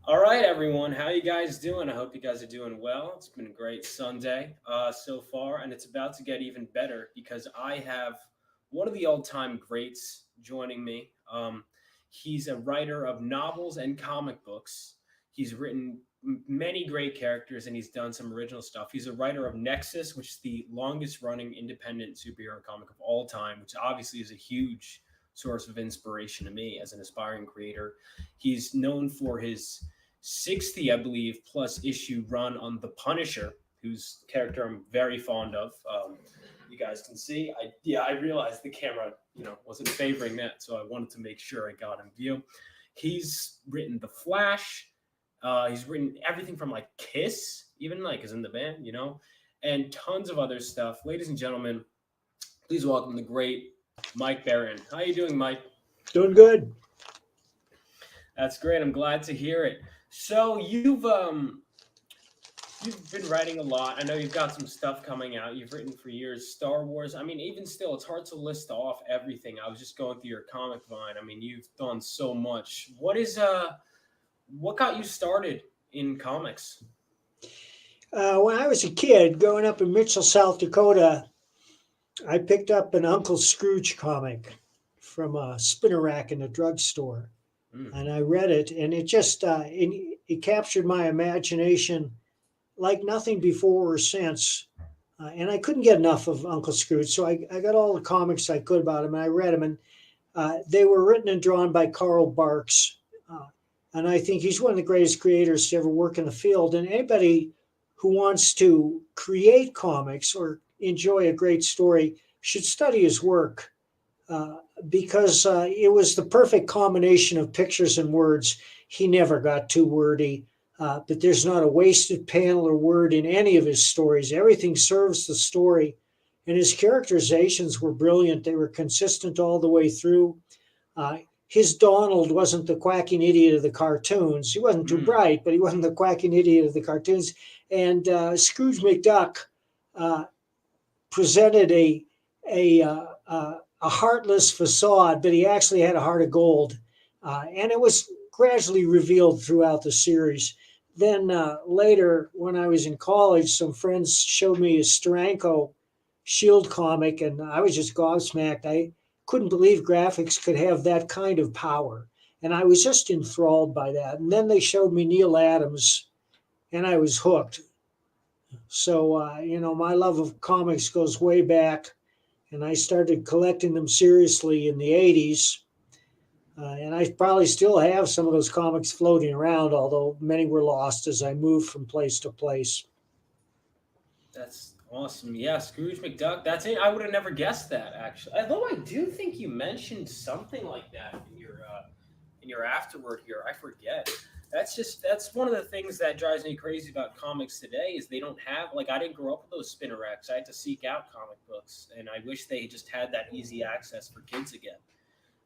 All right, everyone. How you guys doing? I hope you guys are doing well. It's been a great Sunday so far, and it's about to get even better because I have one of the all-time greats joining me. He's a writer of novels and comic books. He's written many great characters, and he's done some original stuff. He's a writer of Nexus, which is the longest-running independent superhero comic of all time, which obviously is a huge source of inspiration to me as an aspiring creator. He's known for his 60, I believe, plus issue run on The Punisher, whose character I'm very fond of. You guys can see. I realized the camera, wasn't favoring that, so I wanted to make sure I got in view. He's written The Flash. He's written everything from like Kiss, even like is in the band, and tons of other stuff. Ladies and gentlemen, please welcome the great Mike Barron. How you doing, Mike? Doing good. That's great. I'm glad to hear it. So you've been writing a lot. I know you've got some stuff coming out. You've written for years. Star Wars. I mean, even still, it's hard to list off everything. I was just going through your comic vine. I mean, you've done so much. What got you started in comics? When I was a kid growing up in Mitchell, South Dakota, I picked up an Uncle Scrooge comic from a spinner rack in a drugstore, Mm, and I read it, and it captured my imagination like nothing before or since. And I couldn't get enough of Uncle Scrooge, so I got all the comics I could about him, and I read them, and they were written and drawn by Carl Barks. Uh, and I think he's one of the greatest creators to ever work in the field. And anybody who wants to create comics or enjoy a great story should study his work because it was the perfect combination of pictures and words. He never got too wordy, but there's not a wasted panel or word in any of his stories. Everything serves the story, and his characterizations were brilliant. They were consistent all the way through. His Donald wasn't the quacking idiot of the cartoons. He wasn't too mm. bright, but he wasn't the quacking idiot of the cartoons. And Scrooge McDuck uh, presented a heartless facade, but he actually had a heart of gold, and it was gradually revealed throughout the series. Then later, when I was in college, some friends showed me a Steranko Shield comic, and I was just gobsmacked. I couldn't believe graphics could have that kind of power, and I was just enthralled by that. And then they showed me Neil Adams, and I was hooked. So, my love of comics goes way back, and I started collecting them seriously in the 80s. And I probably still have some of those comics floating around, although many were lost as I moved from place to place. That's awesome. Yeah, Scrooge McDuck. That's it. I would have never guessed that actually. Although I do think you mentioned something like that in your afterword here. I forget. That's one of the things that drives me crazy about comics today is they don't have like I didn't grow up with those spinner racks. I had to seek out comic books, and I wish they just had that easy access for kids again.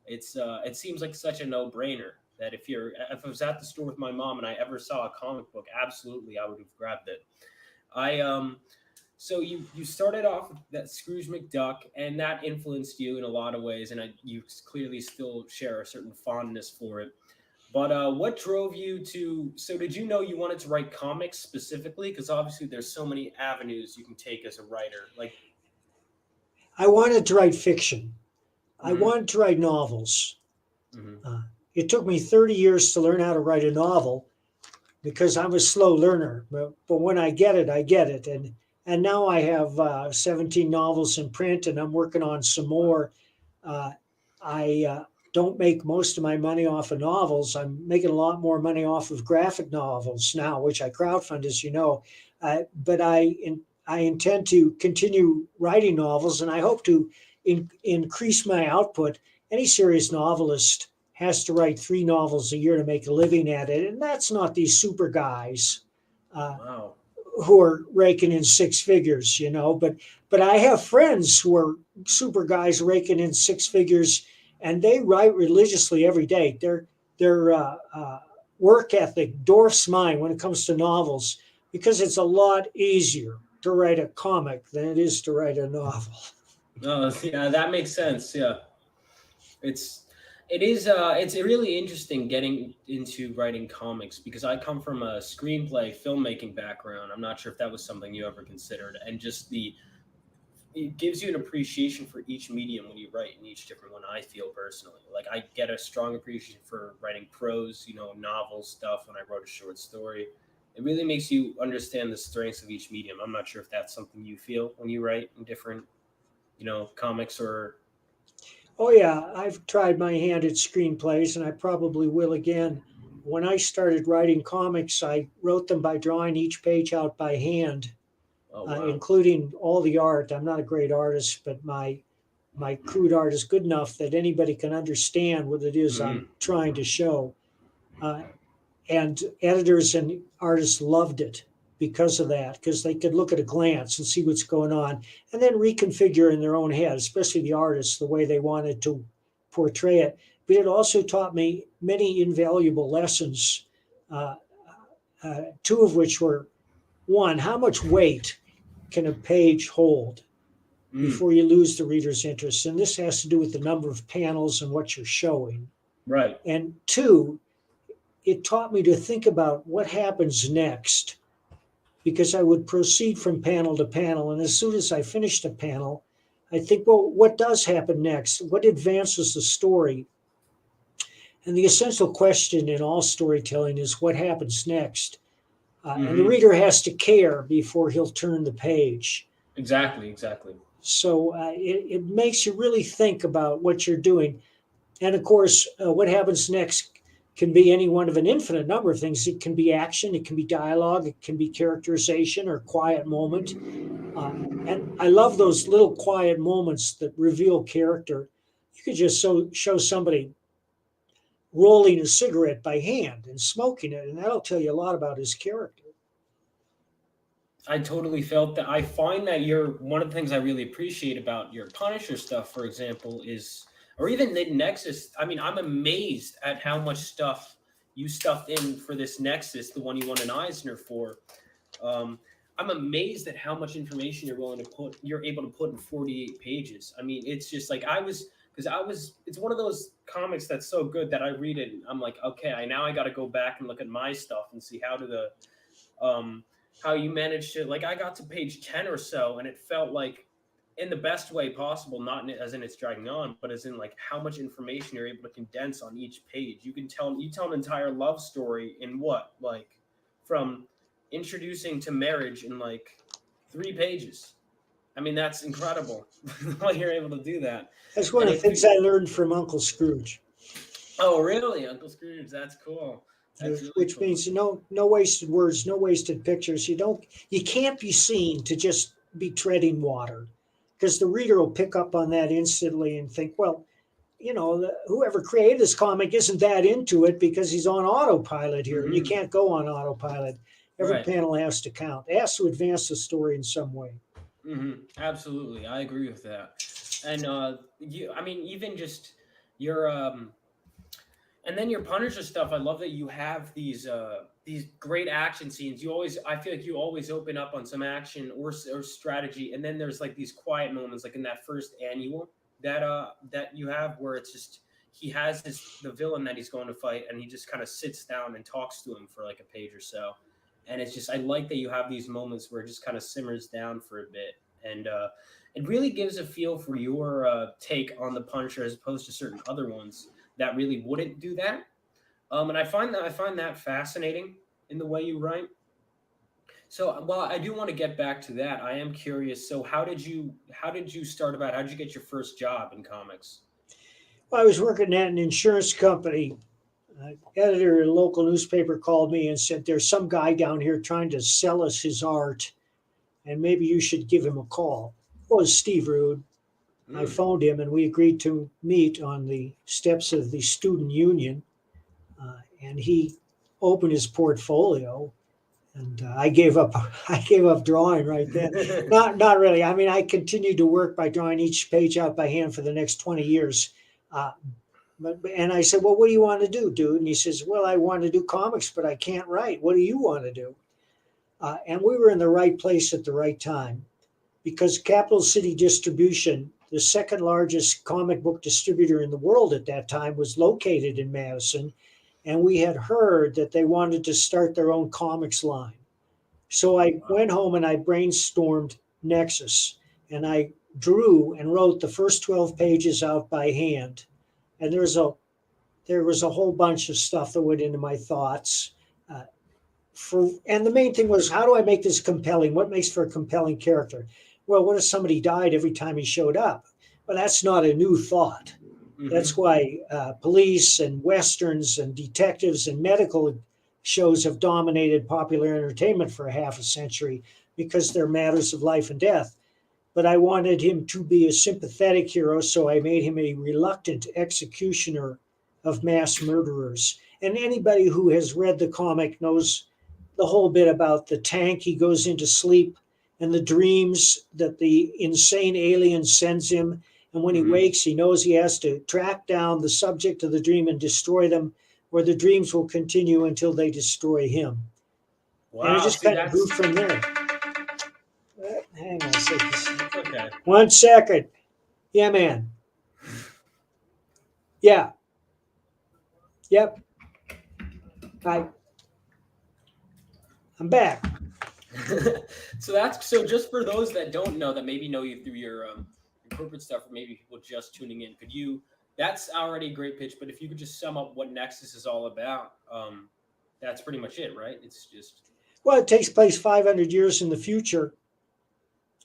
It seems like such a no brainer that if I was at the store with my mom and I ever saw a comic book, absolutely I would have grabbed it. I So you started off with that Scrooge McDuck, and that influenced you in a lot of ways, and you clearly still share a certain fondness for it. But what drove you to? So did you know you wanted to write comics specifically? Because obviously there's so many avenues you can take as a writer. Like, I wanted to write fiction, I mm-hmm, wanted to write novels. mm-hmm, Uh, it took me 30 years to learn how to write a novel because I'm a slow learner. But when I get it, I get it. And now I have 17 novels in print, and I'm working on some more. Uh, I don't make most of my money off of novels. I'm making a lot more money off of graphic novels now, which I crowdfund, as you know. But I intend to continue writing novels, and I hope to increase my output. Any serious novelist has to write 3 novels a year to make a living at it, and that's not these super guys. Uh, wow, who are raking in 6 figures, but I have friends who are super guys raking in 6 figures, and they write religiously every day. Their work ethic dwarfs mine when it comes to novels because it's a lot easier to write a comic than it is to write a novel. oh yeah, that makes sense. Yeah, it's It is. It's really interesting getting into writing comics because I come from a screenplay filmmaking background. I'm not sure if that was something you ever considered, and just the it gives you an appreciation for each medium when you write in each different one. I feel personally, like I get a strong appreciation for writing prose, novel stuff. When I wrote a short story, it really makes you understand the strengths of each medium. I'm not sure if that's something you feel when you write in different, comics or. Oh yeah, I've tried my hand at screenplays, and I probably will again. When I started writing comics, I wrote them by drawing each page out by hand, Oh wow. including all the art. I'm not a great artist, but my crude art is good enough that anybody can understand what it is Hmm. I'm trying to show. Uh, and editors and artists loved it because of that, because they could look at a glance and see what's going on and then reconfigure in their own head, especially the artists, the way they wanted to portray it. But it also taught me many invaluable lessons, uh, two of which were: one, how much weight can a page hold Mm. before you lose the reader's interest? And this has to do with the number of panels and what you're showing. Right. And two, it taught me to think about what happens next, because I would proceed from panel to panel. And as soon as I finished a panel, I think, well, what does happen next? What advances the story? And the essential question in all storytelling is what happens next? And the Hmm. reader has to care before he'll turn the page. Exactly. Exactly. So it makes you really think about what you're doing. And of course, what happens next can be any one of an infinite number of things. It can be action, it can be dialogue, it can be characterization or quiet moment. And I love those little quiet moments that reveal character. You could just show somebody rolling a cigarette by hand and smoking it, and that'll tell you a lot about his character. I totally felt that. I find that you're one of the things I really appreciate about your Punisher stuff, for example, is or even the Nexus. I mean, I'm amazed at how much stuff you stuffed in for this Nexus, the one you won an Eisner for. Um, I'm amazed at how much information you're able to put in 48 pages. I mean, it's just like it's one of those comics that's so good that I read it and I'm like, okay, I got to go back and look at my stuff and see um, how you managed to, like, I got to page 10 or so and it felt like in the best way possible, not as in it's dragging on, but as in like how much information you're able to condense on each page. You tell an entire love story in what, like from introducing to marriage in like 3 pages. I mean, that's incredible how you're able to do that. That's one And of the if things you, I learned from Uncle Scrooge, oh, really? Uncle Scrooge, that's cool. That's really which cool. means no wasted words, no wasted pictures. You can't be seen to just be treading water, because the reader will pick up on that instantly and think, well, whoever created this comic isn't that into it because he's on autopilot here. And you Hmm. can't go on autopilot. Every Right. panel has to count. It has to advance the story in some way. Absolutely, I agree with that. And I mean, even just your and then your Punisher stuff. I love that you have these great action scenes. I feel like you always open up on some action or strategy, and then there's like these quiet moments, like in that first annual that you have, where it's just he has the villain that he's going to fight, and he just kind of sits down and talks to him for like a page or so, and it's just I like that you have these moments where it just kind of simmers down for a bit, and it really gives a feel for your take on the Punisher as opposed to certain other ones that really wouldn't do that. And I find that fascinating in the way you write. So, well, I do want to get back to that. I am curious. So, how did you start about? How did you get your first job in comics? Well, I was working at an insurance company. Editor at a local newspaper called me and said, there's some guy down here trying to sell us his art, and maybe you should give him a call. It was Steve Rude. I Mm. phoned him and we agreed to meet on the steps of the student union. And he opened his portfolio, and I gave up. I gave up drawing right then. Not really. I mean, I continued to work by drawing each page out by hand for the next 20 years. Uh, and I said, well, what do you want to do, dude? And he says, well, I want to do comics, but I can't write. What do you want to do? And we were in the right place at the right time, because Capital City Distribution the second largest comic book distributor in the world at that time, was located in Madison. And we had heard that they wanted to start their own comics line. So I Wow. went home and I brainstormed Nexus, and I drew and wrote the first 12 pages out by hand. And there was a whole bunch of stuff that went into my thoughts. Uh, and the main thing was, how do I make this compelling? What makes for a compelling character? Well, what if somebody died every time he showed up? Well, that's not a new thought. That's Hmm. why police and westerns and detectives and medical shows have dominated popular entertainment for a half a century, because they're matters of life and death. But I wanted him to be a sympathetic hero, so I made him a reluctant executioner of mass murderers. And anybody who has read the comic knows the whole bit about the tank he goes into sleep and the dreams that the insane alien sends him. And when he Hmm. wakes, he knows he has to track down the subject of the dream and destroy them, or the dreams will continue until they destroy him. And it Wow. just See, kind of grew that's from there. Hang on a second. it's okay. 1 second. Yeah, man. Yeah. Yep. I'm back. So just for those that don't know, that maybe know you through your corporate stuff, or maybe people just tuning in, could you? That's already a great pitch, but if you could just sum up what Nexus is all about, that's pretty much it, right? It's just Well, it takes place 500 years in the future,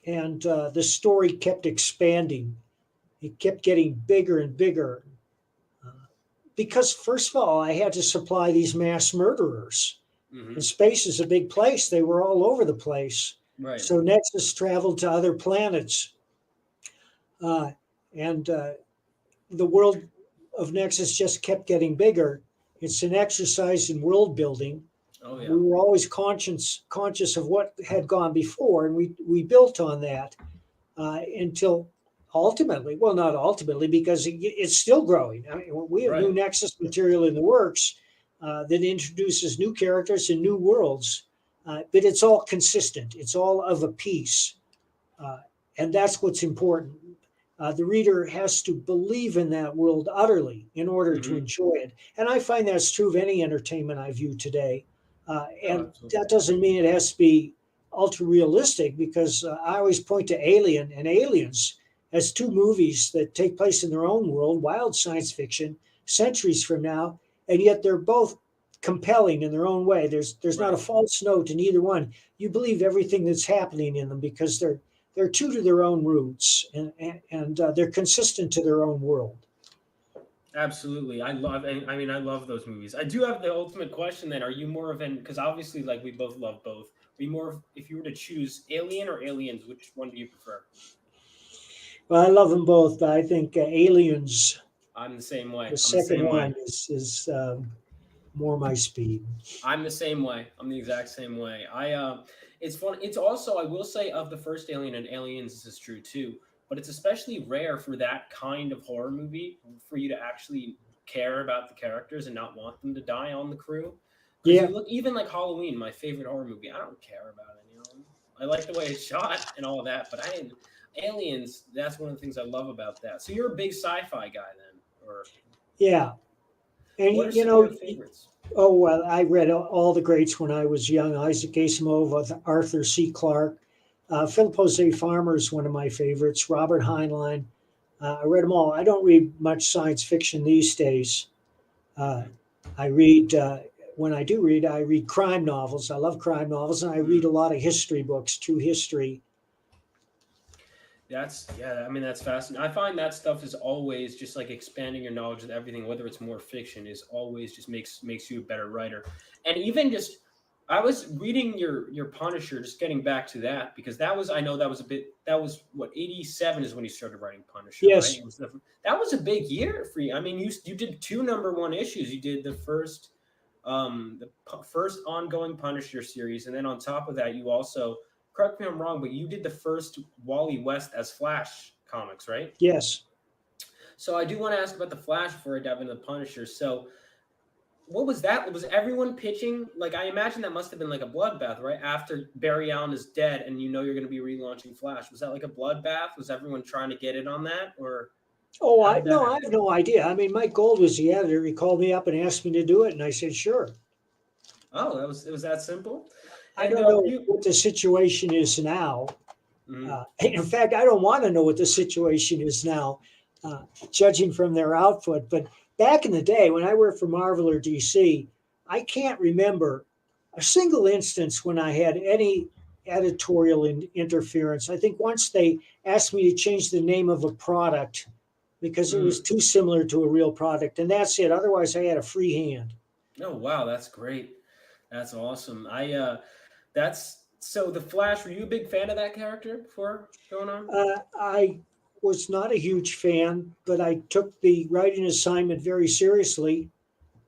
and the story kept expanding. It kept getting bigger and bigger. Uh, because, first of all, I had to supply these mass murderers. And hmm space is a big place, they were all over the place. right, So Nexus traveled to other planets. And the world of Nexus just kept getting bigger. It's an exercise in world building. oh yeah, We were always conscious of what had gone before, and we built on that until ultimately, well, not ultimately, because it's still growing. I mean, we have new right, Nexus material in the works that introduces new characters and new worlds, but it's all consistent. It's all of a piece, uh, and that's what's important. The reader has to believe in that world utterly in order to hmm enjoy it. And I find that's true of any entertainment I view today. oh And absolutely, that doesn't mean it has to be ultra realistic, because I always point to Alien and Aliens as two movies that take place in their own world, wild science fiction, centuries from now, and yet they're both compelling in their own way. There's not a right. false note in either one. You believe everything that's happening in them because they're true to their own roots, and they're consistent to their own world. Absolutely. I mean, I love those movies. I do have the ultimate question then. Are you more of an, because obviously, like, we both love both. Are you more of, if you were to choose Alien or Aliens, which one do you prefer? Well, I love them both, but I think Aliens, I'm the same way. the I'm the second same way. one, is more my speed. I'm the same way. I'm the exact same way. It's fun. It's also, I will say, of the first Alien and Aliens, this is true too. But it's especially rare for that kind of horror movie for you to actually care about the characters and not want them to die on the crew. Because Yeah, you look, even like Halloween, my favorite horror movie, I don't care about any of them. I like the way it's shot and all of that, but I didn't. Aliens, that's one of the things I love about that. So you're a big sci-fi guy then, or yeah, and what are you some of know, your favorites? oh well, I read all the greats when I was young. Isaac Asimov, Arthur C. Clarke, Philip Jose Farmer is one of my favorites. Robert Heinlein. I read them all. I don't read much science fiction these days. Uh, I read when I do read, I read crime novels. I love crime novels, and I read Hmm. a lot of history books, true history. That's yeah. I mean, that's fascinating. I find that stuff is always just like expanding your knowledge of everything, whether it's more fiction, is always just makes you a better writer. And even just, I was reading your Punisher, just getting back to that because that was, I know that was a bit, that was what, 87 is when you started writing Punisher, right? Yes, It was that was a big year for you. I mean, you did two number one issues. You did first ongoing Punisher series, and then on top of that, you also, correct me if I'm wrong, but you did the first Wally West as Flash comics, right? yes. So I do want to ask about the Flash before I dive into the Punisher. So what was that? Was everyone pitching? Like, I imagine that must have been like a bloodbath, right? After Barry Allen is dead, and you know you're going to be relaunching Flash. Was that like a bloodbath? Was everyone trying to get in on that, or Oh, how I did that no, I happen? have no idea. I mean, Mike Gold was the editor. He called me up and asked me to do it, and I said sure. Oh, it was that simple. I And don't know you, what the situation is now. mhm, In fact, I don't want to know what the situation is now, judging from their output. But back in the day when I worked for Marvel or DC, I can't remember a single instance when I had any editorial interference. I think once they asked me to change the name of a product because it was mm. too similar to a real product, and that's it. Otherwise, I had a free hand. Oh wow, that's great. That's awesome. That's so the Flash. Were you a big fan of that character before going on? I was not a huge fan, but I took the writing assignment very seriously,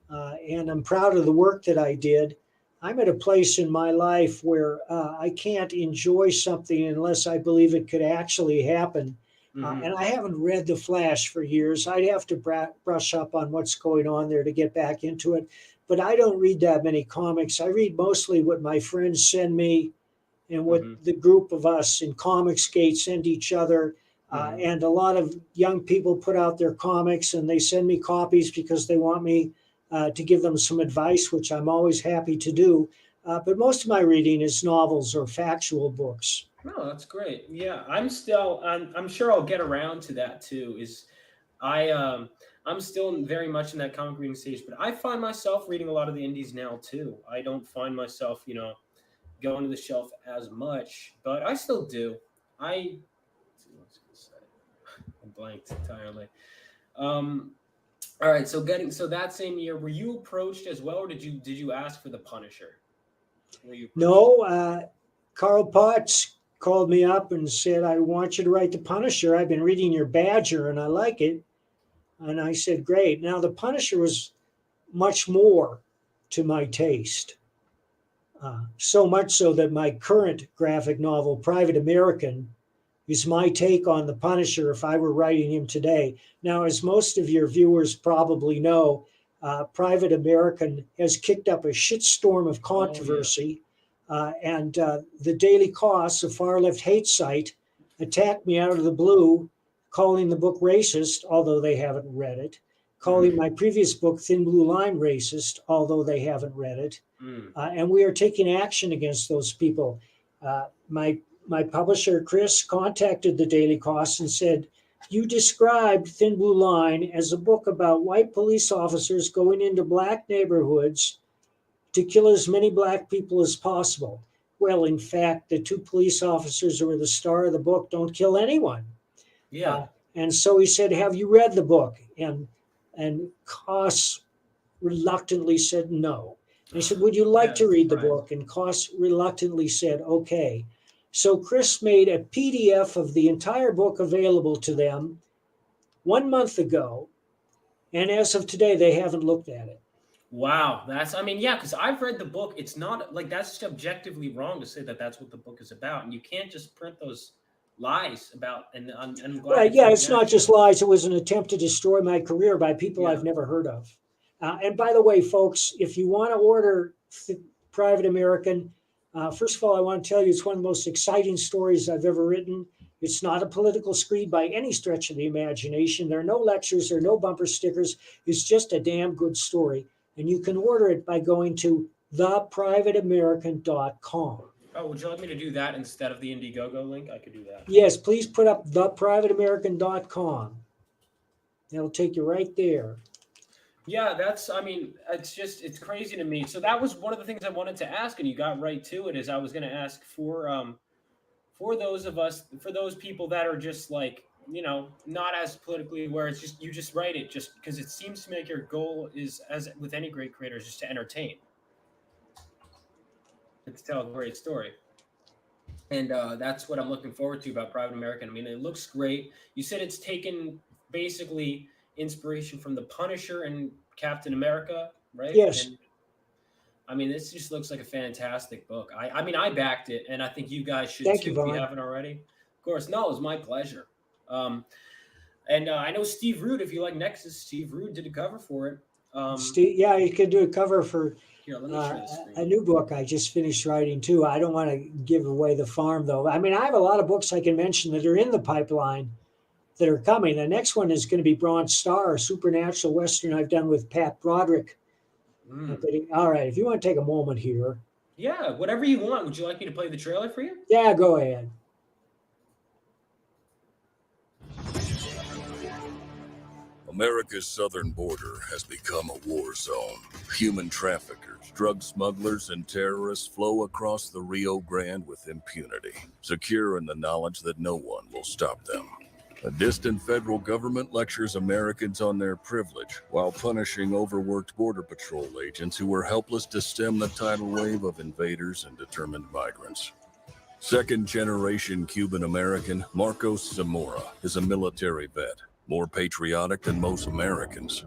and I'm proud of the work that I did. I'm at a place in my life where I can't enjoy something unless I believe it could actually happen. Mm-hmm. And I haven't read The Flash for years. I'd have to brush up on what's going on there to get back into it. But I don't read that many comics. I read mostly what my friends send me and what Mm-hmm. the group of us in Comicsgate send each other. Mm-hmm. And a lot of young people put out their comics and they send me copies because they want me to give them some advice, which I'm always happy to do. But most of my reading is novels or factual books. Oh, that's great. Yeah, I'm still. I'm sure I'll get around to that too. I um I'm still very much in that comic reading stage, but I find myself reading a lot of the indies now too. I don't find myself, going to the shelf as much, but I still do. Let's see what I was gonna say. I blanked entirely. Um, all right. So that same year, were you approached as well, or did you ask for the Punisher? Were you approached? No, Carl Potts called me up and said, I want you to write The Punisher. I've been reading your Badger and I like it. And I said, great. Now, The Punisher was much more to my taste. So much so that my current graphic novel, Private American, is my take on the Punisher if I were writing him today. Now, as most of your viewers probably know, Private American has kicked up a shitstorm of Oh yeah. controversy, and the Daily Cost, a far left hate site, attacked me out of the blue, calling the book racist, although they haven't read it, Mm-hmm. calling my previous book Thin Blue Line racist, although they haven't read it, Mm. and we are taking action against those people. My publisher Chris contacted the Daily Cost and said, "You described Thin Blue Line as a book about white police officers going into black neighborhoods to kill as many black people as possible." Well, in fact, the two police officers who are the star of the book don't kill anyone. Yeah. Uh, and so he said, "Have you read the book?" And Koss reluctantly said no. And he said, "Would you like Yeah, to that's read the surprising. book?" And Koss reluctantly said, "Okay." So Chris made a PDF of the entire book available to them 1 month ago. And as of today, they haven't looked at it. Wow, I mean, yeah, because I've read the book. It's not like that's just objectively wrong to say that that's what the book is about, and you can't just print those lies about. And I'm glad Right. you're Yeah, taking it's not action. just lies. It was an attempt to destroy my career by people Yeah. I've never heard of. And by the way, folks, if you want to order Private American, first of all, I want to tell you it's one of the most exciting stories I've ever written. It's not a political screed by any stretch of the imagination. There are no lectures, there are no bumper stickers. It's just a damn good story. And you can order it by going to theprivateamerican.com. Oh, would you like me to do that instead of the Indiegogo link? I could do that. Yes, please put up theprivateamerican.com. It'll take you right there. Yeah, I mean, it's crazy to me. So that was one of the things I wanted to ask, and you got right to it. Is I was going to ask for those of us, for those people that are just like, not as politically aware. It's just you just write it just because it seems to me like your goal is, as with any great creator, is just to entertain and to tell a great story. And that's what I'm looking forward to about Private American. I mean, it looks great. You said it's taken basically inspiration from the Punisher and Captain America, right? Yes, And I mean, this just looks like a fantastic book. I mean, I backed it, and I think you guys should thank you, too if you Vaughn. haven't already. Of course, no, it was my pleasure. Um, and I know Steve Root, if you like Nexus, Steve Root did a cover for it. Steve, yeah, you could do a cover for Here, let me uh, share the a screen. new book I just finished writing too. I don't want to give away the farm though. I mean, I have a lot of books I can mention that are in the pipeline that are coming. The next one is going to be Bronze Star, a supernatural western I've done with Pat Broderick. Mm. All right, if you want to take a moment here, Yeah, whatever you want. Would you like me to play the trailer for you? yeah, go ahead. America's southern border has become a war zone. Human traffickers, drug smugglers, and terrorists flow across the Rio Grande with impunity, secure in the knowledge that no one will stop them. A distant federal government lectures Americans on their privilege while punishing overworked Border Patrol agents who were helpless to stem the tidal wave of invaders and determined migrants. Second generation Cuban American Marcos Zamora is a military vet, more patriotic than most Americans.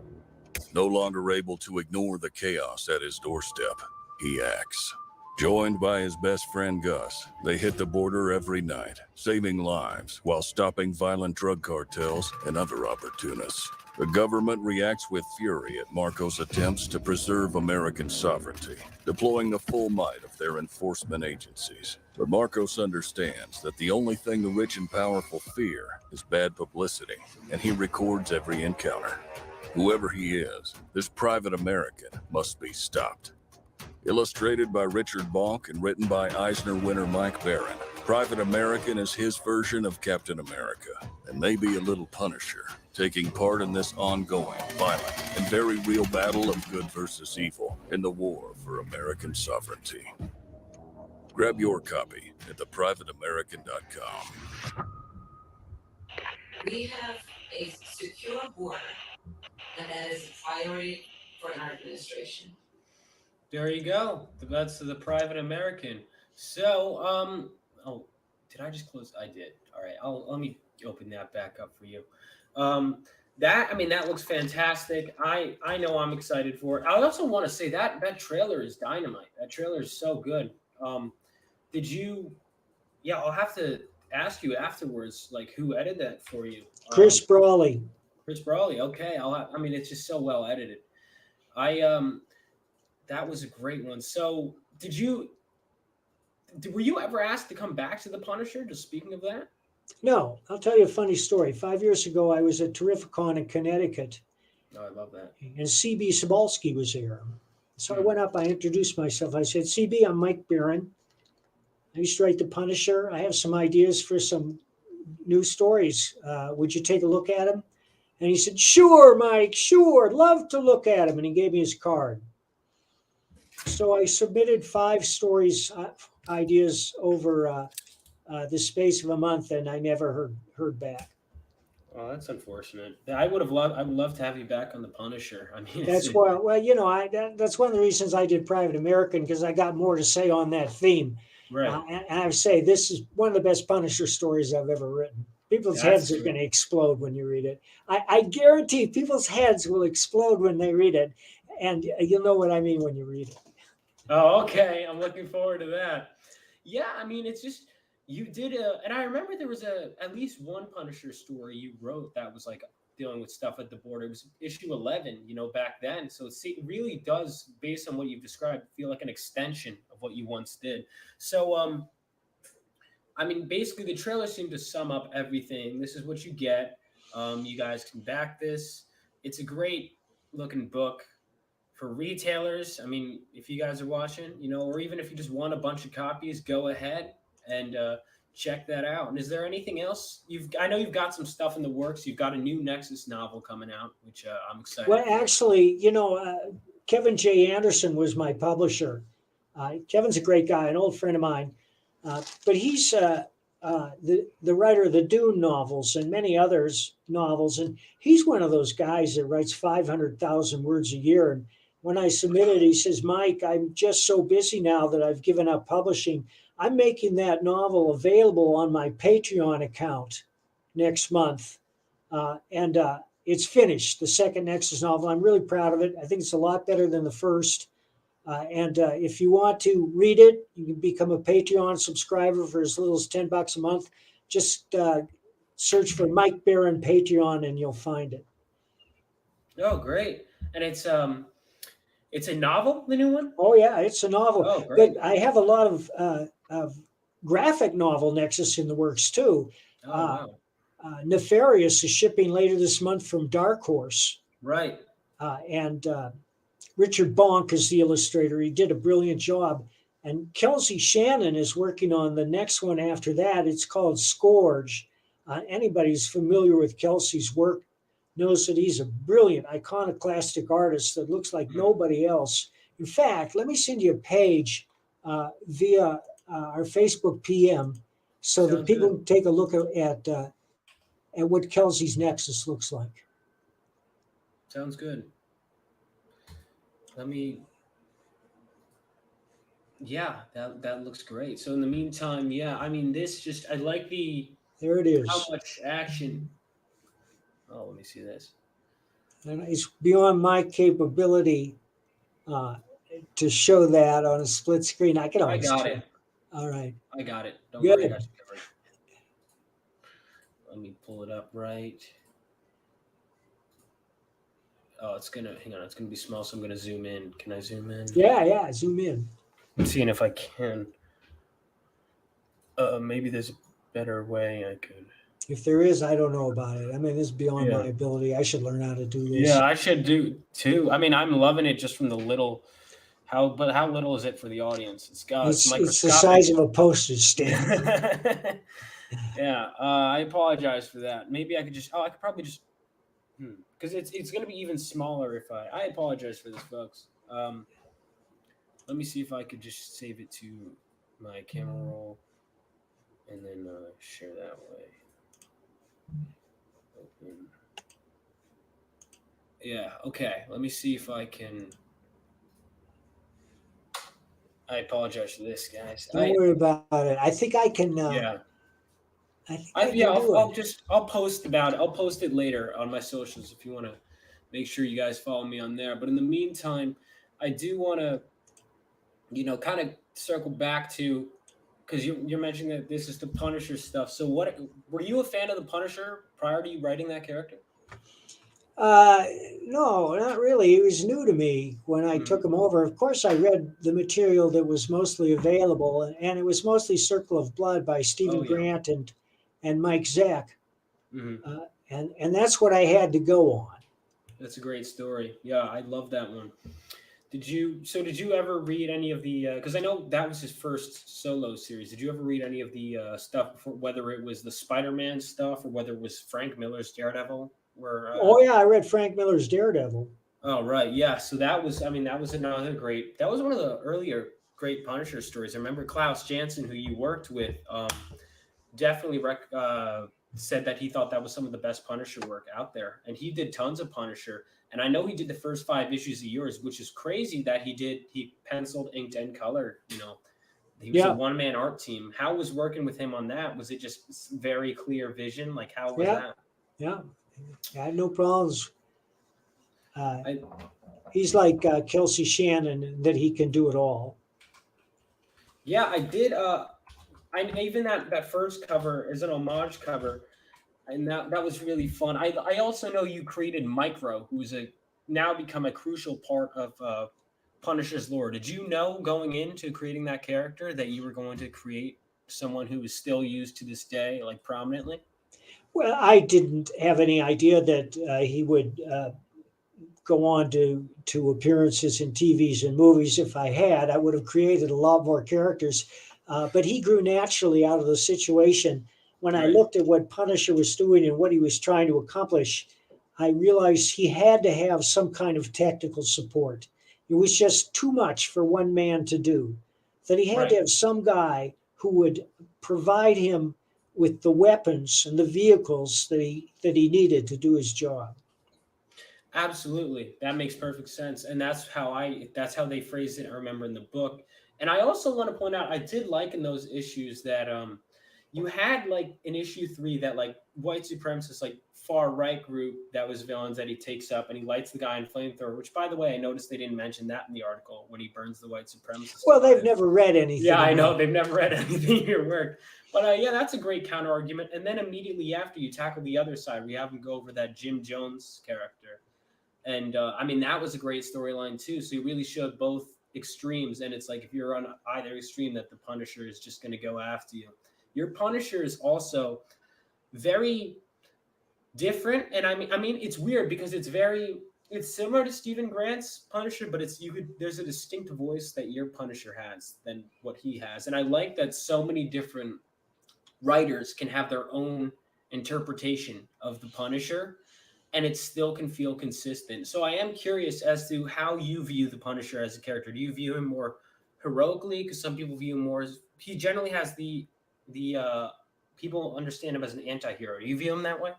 No longer able to ignore the chaos at his doorstep, he acts. Joined by his best friend Gus, they hit the border every night, saving lives while stopping violent drug cartels and other opportunists. The government reacts with fury at Marcos' attempts to preserve American sovereignty, deploying the full might of their enforcement agencies. But Marcos understands that the only thing the rich and powerful fear is bad publicity, and he records every encounter. Whoever he is, this private American must be stopped. Illustrated by Richard Bonk and written by Eisner winner Mike Barron, Private American is his version of Captain America, and maybe a little Punisher, taking part in this ongoing, violent, and very real battle of good versus evil in the war for American sovereignty. Grab your copy at theprivateamerican.com. We have a secure border, and that is a priority for our administration. There you go. That's the Private American. So, oh, did I just close? I did. All right. Let me open that back up for you. That I mean, that looks fantastic. I know I'm excited for it. I also want to say that that trailer is dynamite. That trailer is so good. Did you? Yeah, I'll have to ask you afterwards, like who edited that for you? Chris Brawley. Chris Brawley. Okay. I mean, it's just so well edited. I That was a great one. So, were you ever asked to come back to the Punisher? Just speaking of that. No, I'll tell you a funny story. 5 years ago, I was at Terrificon in Connecticut, No, I love that. and CB Sobalski was there. So I Hmm. went up, I introduced myself. I said, CB, I'm Mike Barron. I used to write The Punisher. I have some ideas for some new stories. Would you take a look at them? And he said, sure, Mike, sure. Love to look at them. And he gave me his card. So I submitted 5 stories, ideas over the space of a month, and I never heard back. Oh, that's unfortunate. I would have loved. I would love to have you back on the Punisher. I mean, That's why, well, you know, that's one of the reasons I did Private American, because I got more to say on that theme. right. And I say this is one of the best Punisher stories I've ever written. People's That's heads are true. going to explode when you read it. I guarantee people's heads will explode when they read it, and you'll know what I mean when you read it. Oh, okay. I'm looking forward to that. Yeah, I mean, it's just you did and I remember there was at least one Punisher story you wrote that was like dealing with stuff at the border. It was issue 11, back then. So it really does, based on what you've described, feel like an extension of what you once did. So, I mean, basically, the trailer seemed to sum up everything. This is what you get. You guys can back this. It's a great looking book for retailers. I mean, if you guys are watching, or even if you just want a bunch of copies, go ahead and check that out. And is there anything else I know you've got some stuff in the works. You've got a new Nexus novel coming out, which I'm excited Well, for. actually, Kevin J. Anderson was my publisher. Kevin's a great guy, an old friend of mine, but he's the writer of the Dune novels and many others novels, and he's one of those guys that writes 500,000 words a year. And when I submitted, he says, "Mike, I'm just so busy now that I've given up publishing. I'm making that novel available on my Patreon account next month, and it's finished. The second Nexus novel. I'm really proud of it. I think it's a lot better than the first." And if you want to read it, you can become a Patreon subscriber for as little as $10 a month. Just search for Mike Barron Patreon and you'll find it. Oh, great. And it's a novel, the new one. Oh yeah, it's a novel, Oh, but great. I have a lot of graphic novel Nexus in the works too. Oh, Uh, wow. Nefarious is shipping later this month from Dark Horse, Right. and Richard Bonk is the illustrator. He did a brilliant job. And Kelsey Shannon is working on the next one after that. It's called Scourge. Anybody who's familiar with Kelsey's work knows that he's a brilliant iconoclastic artist that looks like Mhm. nobody else. In fact, let me send you a page via our Facebook PM so that Sounds people good. can take a look at what Kelsey's Nexus looks like. Sounds good. Let me. Yeah, that looks great. So in the meantime, yeah, I mean, this just I like the There it how is. much action. Oh, let me see this. And it's beyond my capability uh, to show that on a split screen. I can I always got try. it. All right. I got it. Don't worry, I got Good. you covered. Let me pull it up right. Oh, it's gonna hang on. It's gonna be small, so I'm gonna zoom in. Can I zoom in? Yeah, yeah. Zoom in. I'm seeing if I can. Maybe there's a better way I could. If there is, I don't know about it. I mean, this is beyond my Yeah. ability. I should learn how to do Yeah, this. I should do too. I mean, I'm loving it just from the little. But how little is it for the audience? It's It's the microscopic. size of a postage stamp. Yeah, I apologize for that. Maybe I could just. Oh, I could probably just. Because it's going to be even smaller if I. I apologize for this, folks. Let me see if I could just save it to my camera roll, and then share that way. Open. Yeah. Okay. Let me see if I can. I apologize for this, guys. Don't worry about it. I think I can. Yeah. I think I Yeah, can do it. I'll post about it. I'll post it later on my socials if you want to make sure you guys follow me on there. But in the meantime, I do want to, kind of circle back to because you're mentioning that this is the Punisher stuff. So what were you a fan of the Punisher prior to you writing that character? Uh, no, not really. It was new to me when I took Hmm. him over. Of course, I read the material that was mostly available, and it was mostly Circle of Blood by Oh Stephen yeah. Grant and Mike Zack, Hmm. and that's what I had to go on. That's a great story. Yeah, I love that one. Did you ever read any of the? Because I know that was his first solo series. Did you ever read any of the stuff before, whether it was the Spider-Man stuff or whether it was Frank Miller's Daredevil? Where Oh yeah, I read Frank Miller's Daredevil. oh right, yeah. So that was, I mean, that was another great. That was one of the earlier great Punisher stories. I remember Klaus Janson, who you worked with, definitely said that he thought that was some of the best Punisher work out there, and he did tons of Punisher. And I know he did the first 5 issues of yours, which is crazy that he penciled, inked, and colored. He was a Yeah, one-man art team. How was working with him on that? Was it just very clear vision? Like how was yeah, that? yeah. I had no problems. I He's like Kelsey Shannon that he can do it all. Yeah, I did. I even that first cover is an homage cover, and that was really fun. I also know you created Micro, who's a now become a crucial part of Punisher's lore. Did you know going into creating that character that you were going to create someone who is still used to this day, like prominently? Well, I didn't have any idea that he would go on to appearances in TVs and movies. If I had, I would have created a lot more characters. But he grew naturally out of the situation. When I Right. looked at what Punisher was doing and what he was trying to accomplish, I realized he had to have some kind of technical support. It was just too much for one man to do. That he had to Right. have some guy who would provide him with the weapons and the vehicles that he needed to do his job. Absolutely. That makes perfect sense. And that's how they phrased it, I remember in the book. And I also want to point out I did like in those issues that you had like in issue 3 that like white supremacist like far right group that was villains that he takes up and he lights the guy in flamethrower, which by the way, I noticed they didn't mention that in the article when he burns the white supremacist Well, they've alive. never read Yeah, anything I in know that. they've never read anything in your work. But yeah, that's a great counter argument. And then immediately after you tackle the other side, we have him go over that Jim Jones character And I mean, that was a great storyline too. So you really showed both extremes, and it's like if you're on either extreme, that the Punisher is just going to go after you. Your Punisher is also very different, and I mean, it's weird because it's similar to Stephen Grant's Punisher, but there's a distinct voice that your Punisher has than what he has, and I like that so many different writers can have their own interpretation of the Punisher, and it still can feel consistent. So I am curious as to how you view the Punisher as a character. Do you view him more heroically? Because some people view him more as he generally has the people understand him as an anti-hero. Do you view him that way?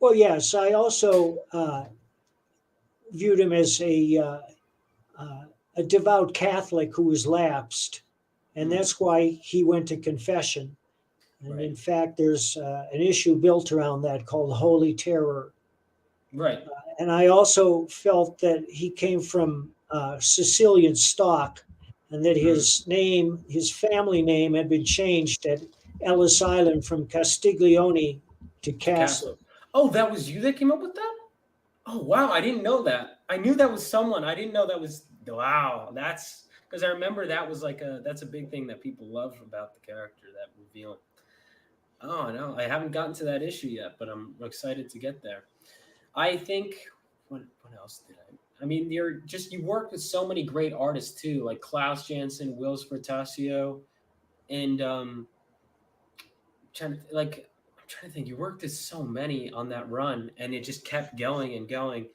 Well, yes, I also viewed him as a devout Catholic who was lapsed, and Mm, that's why he went to confession. And right. in fact, there's an issue built around that called Holy Terror. Right. And I also felt that he came from Sicilian stock, and that Mm. his family name, had been changed at Ellis Island from Castiglione to To Castle. Castle. Oh, that was you that came up with that? Oh, wow. I didn't know that. I knew that was someone. I didn't know that was. Wow. That's because I remember that was that's a big thing that people love about the character, that reveal. Oh, no. I haven't gotten to that issue yet, but I'm excited to get there. I think, what else did I? I mean, you work with so many great artists too, like Klaus Janson, Wills Portacio, and I'm trying to think. You worked with so many on that run, and it just kept going and going.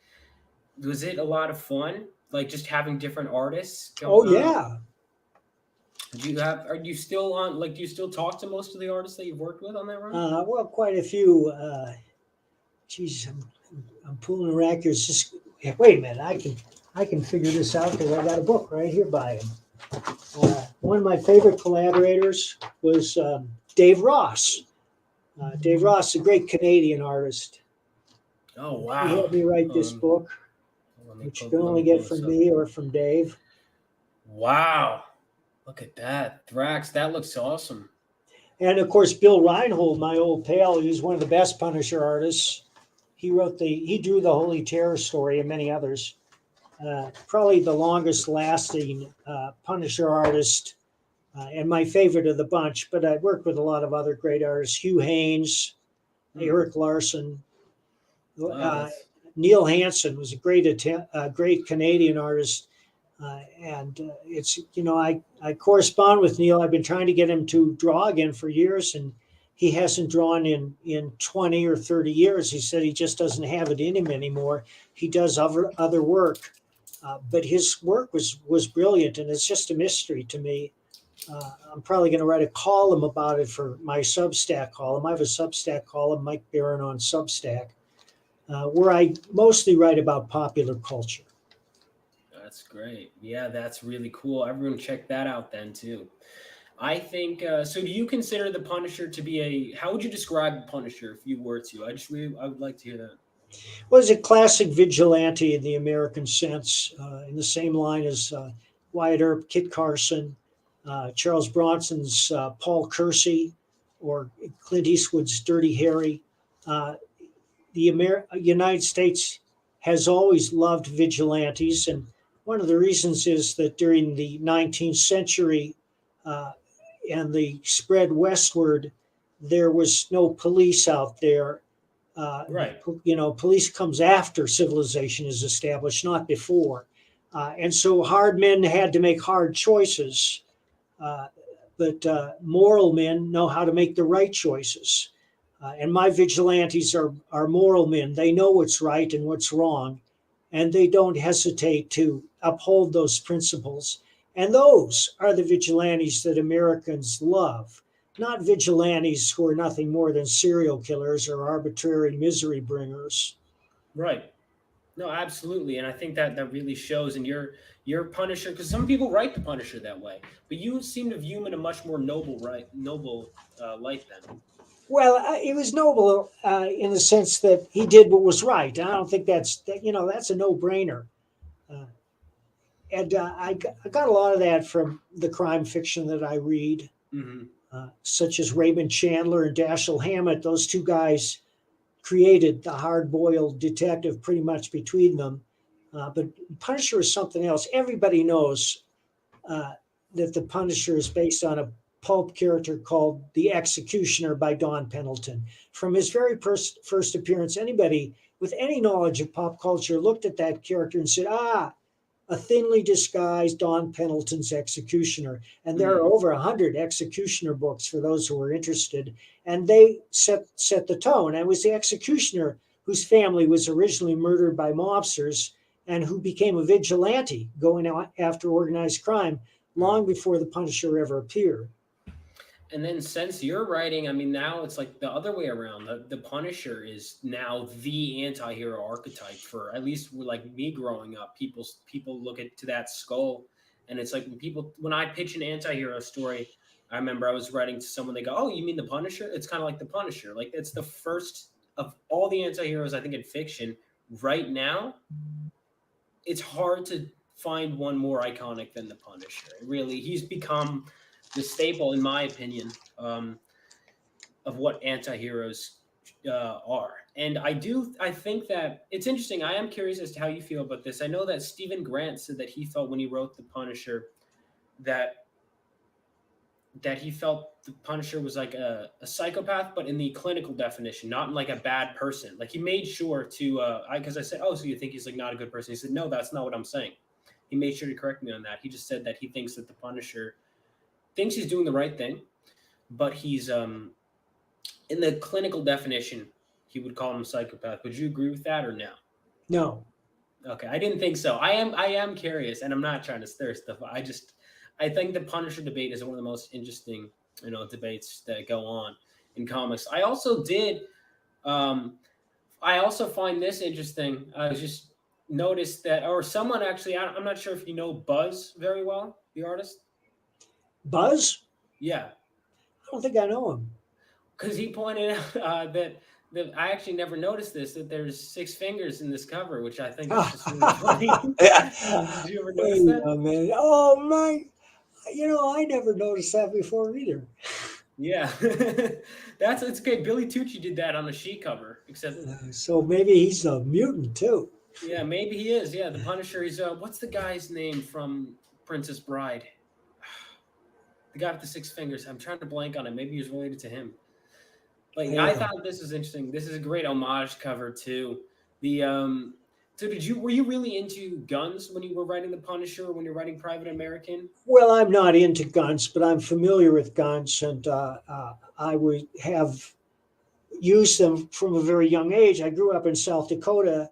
Was it a lot of fun? Like just having different artists go. Oh yeah. Are you still on? Like, do you still talk to most of the artists that you've worked with on that run? Well, quite a few. Geez, I'm pulling a rack here. It's just, yeah, wait a minute. I can figure this out because I got a book right here by him. One of my favorite collaborators was Dave Ross. Dave Ross, a great Canadian artist. Oh He wow! helped me write this book, which you can Let only me pull get this from up. me or from Dave. Wow! Look at that, Thrax. That looks awesome. And of course, Bill Reinhold, my old pal, he's one of the best Punisher artists. He drew the Holy Terror story and many others. Probably the longest lasting Punisher artist, and my favorite of the bunch. But I worked with a lot of other great artists: Hugh Haynes, Hmm. Eric Larson, Wow, uh, that's Neil Hansen was a great Canadian artist. And it's, I correspond with Neil. I've been trying to get him to draw again for years, and he hasn't drawn in 20 or 30 years. He said he just doesn't have it in him anymore. He does other work, but his work was brilliant, and it's just a mystery to me. I'm probably going to write a column about it for my Substack column. I have a Substack column, Mike Barron on Substack, where I mostly write about popular culture. that's great. Yeah, that's really cool. Everyone check that out then too. I think so. Do you consider the Punisher to be a? How would you describe the Punisher if you were to? I would like to hear that. Was a classic vigilante in the American sense, in the same line as Wyatt Earp, Kit Carson, Charles Bronson's Paul Kersey, or Clint Eastwood's Dirty Harry. Uh, the United States has always loved vigilantes, and one of the reasons is that during the 19th century uh, and the spread westward, there was no police out there. Right. Police comes after civilization is established, not before. And so hard men had to make hard choices, uh, but moral men know how to make the right choices. And my vigilantes are moral men. They know what's right and what's wrong, and they don't hesitate to uphold those principles. And those are the vigilantes that Americans love, not vigilantes who are nothing more than serial killers or arbitrary misery bringers. Right. No, absolutely, and I think that that really shows in your Punisher, because some people write the Punisher that way, but you seem to view him in a much more noble light then. Well, he was noble in the sense that he did what was right. I don't think that's a no-brainer. Uh, and I got a lot of that from the crime fiction that I read, Hmm. such as Raymond Chandler and Dashiell Hammett. Those two guys created the hard-boiled detective pretty much between them. But Punisher is something else. Everybody knows uh, that the Punisher is based on a pulp character called the Executioner by Don Pendleton. From his very first appearance, anybody with any knowledge of pop culture looked at that character and said, "Ah, a thinly disguised Don Pendleton's Executioner." And there are over 100 Executioner books for those who are interested. And they set the tone. And it was the Executioner whose family was originally murdered by mobsters and who became a vigilante going out after organized crime long before the Punisher ever appeared. And then since you're writing, I mean, now it's like the other way around. The Punisher is now the anti-hero archetype for at least like me growing up. People look at to that skull, and it's like when I pitch an anti-hero story, I remember I was writing to someone. They go, "Oh, you mean the Punisher?" It's kind of like the Punisher. Like it's the first of all the anti-heroes I think in fiction right now. It's hard to find one more iconic than the Punisher. Really, he's become the staple, in my opinion, of what anti-heroes are. And I think that it's interesting. I am curious as to how you feel about this. I know that Stephen Grant said that he felt when he wrote the Punisher that he felt the Punisher was like a psychopath, but in the clinical definition, not in like a bad person. Like he made sure to, because I said, "Oh, so you think he's like not a good person?" He said, "No, that's not what I'm saying." He made sure to correct me on that. He just said that he thinks that the Punisher thinks he's doing the right thing, but he's in the clinical definition, he would call him a psychopath. Would you agree with that or no? No. Okay, I didn't think so. I am curious, and I'm not trying to stir stuff. I think the Punisher debate is one of the most interesting, debates that go on in comics. I also find this interesting. I just noticed that, or someone actually, I'm not sure if you know Buzz very well, the artist. Buzz? Yeah, I don't think I know him. because he pointed out that I actually never noticed this, that there's six fingers in this cover, which I think is just really funny. Did you ever notice Wait that? a minute. Oh, my. I never noticed that before either. Yeah, it's great. Billy Tucci did that on a sheet cover, except So maybe he's a mutant too. yeah, maybe he is. Yeah, the Punisher. He's what's the guy's name from Princess Bride? The guy with the six fingers. I'm trying to blank on it. Maybe he's related to him. But yeah, I Yeah. thought this is interesting. This is a great homage cover too. The so were you really into guns when you were writing the Punisher or when you're writing Private American? Well, I'm not into guns, but I'm familiar with guns, and I would have used them from a very young age. I grew up in South Dakota,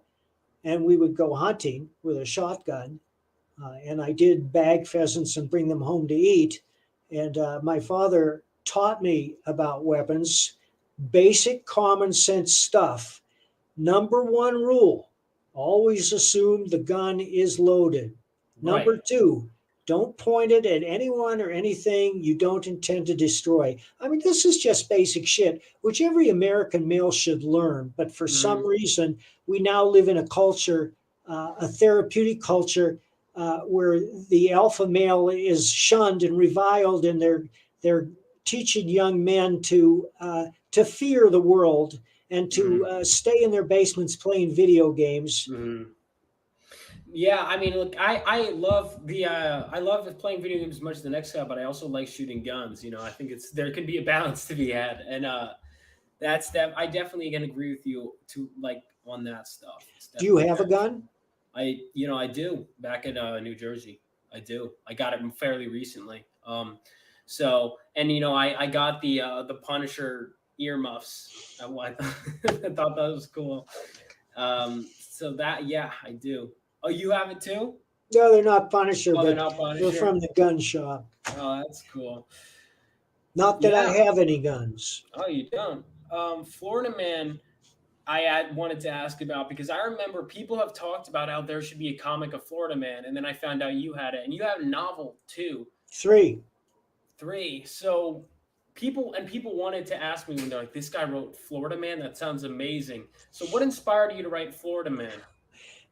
and we would go hunting with a shotgun, and I did bag pheasants and bring them home to eat. And my father taught me about weapons, basic common sense stuff. Number one rule: always assume the gun is loaded. Right. Number two, don't point it at anyone or anything you don't intend to destroy. I mean, this is just basic shit, which every American male should learn. But for some Mhm. reason, we now live in a culture, a therapeutic culture, where the alpha male is shunned and reviled, and they're teaching young men to fear the world and to Mhm. stay in their basements playing video games. Mhm. Yeah, I mean, look, I love playing video games as much as the next guy, but I also like shooting guns. I think there can be a balance to be had, and that's that. I definitely can agree with you to like on that stuff. It's Do you definitely have a beneficial. gun? I do back in New Jersey. I do. I got it fairly recently. And I got the Punisher earmuffs. I thought that was cool. So that yeah, I do. Oh, you have it too? No, they're not Punisher, Oh, they're but not they're Punisher. from the gun shop. Oh, that's cool. Not that I Yeah. have any guns. Oh, you don't. Florida Man. Wanted to ask about because I remember people have talked about how there should be a comic of Florida Man, and then I found out you had it, and you have a novel too, Three. three. So people wanted to ask me when they're like, "This guy wrote Florida Man. That sounds amazing." So what inspired you to write Florida Man?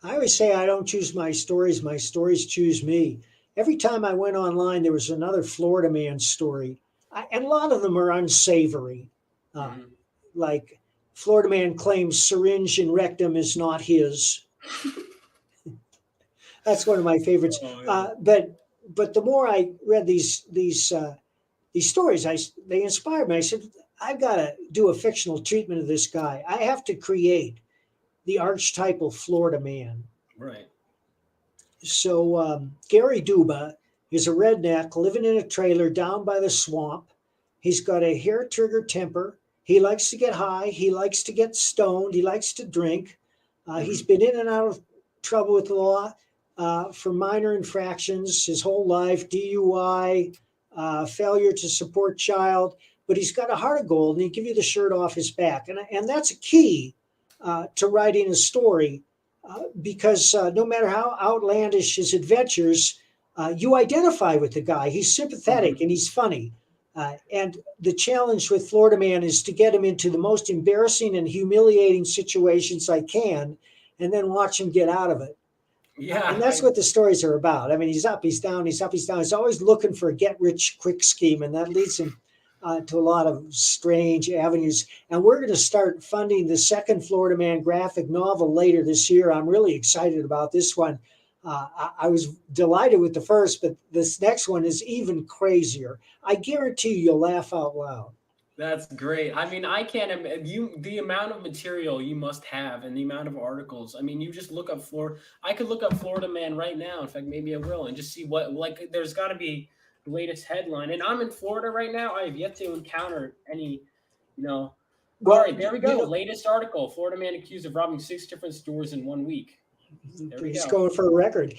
I always say I don't choose my stories choose me. Every time I went online, there was another Florida man story. And a lot of them are unsavory. Uh, Hmm. like Florida man claims syringe in rectum is not his. That's one of my favorites. Oh, yeah. But the more I read these stories, they inspired me. I said, I've got to do a fictional treatment of this guy. I have to create the archetypal Florida man. Right. So Gary Duba is a redneck living in a trailer down by the swamp. He's got a hair trigger temper. He likes to get high. He likes to get stoned. He likes to drink. He's been in and out of trouble with the law for minor infractions his whole life, DUI, failure to support child. But he's got a heart of gold, and he give you the shirt off his back. And that's a key to writing a story because no matter how outlandish his adventures, you identify with the guy. He's sympathetic and he's funny. And the challenge with Florida Man is to get him into the most embarrassing and humiliating situations I can, and then watch him get out of it. Yeah. And that's what the stories are about. I mean, he's up, he's down, he's up, he's down. He's always looking for a get-rich-quick scheme, and that leads him to a lot of strange avenues. And we're going to start funding the second Florida Man graphic novel later this year. I'm really excited about this one. I was delighted with the first, but this next one is even crazier. I guarantee you'll laugh out loud. That's great. I mean, I can't the amount of material you must have and the amount of articles. I mean, you just look up Florida. I could look up Florida Man right now. In fact, maybe I will, and just see what, like, there's got to be the latest headline. And I'm in Florida right now. I have yet to encounter any, All right, there we go. Latest article: Florida man accused of robbing 6 different stores in 1 week. He's going for a record.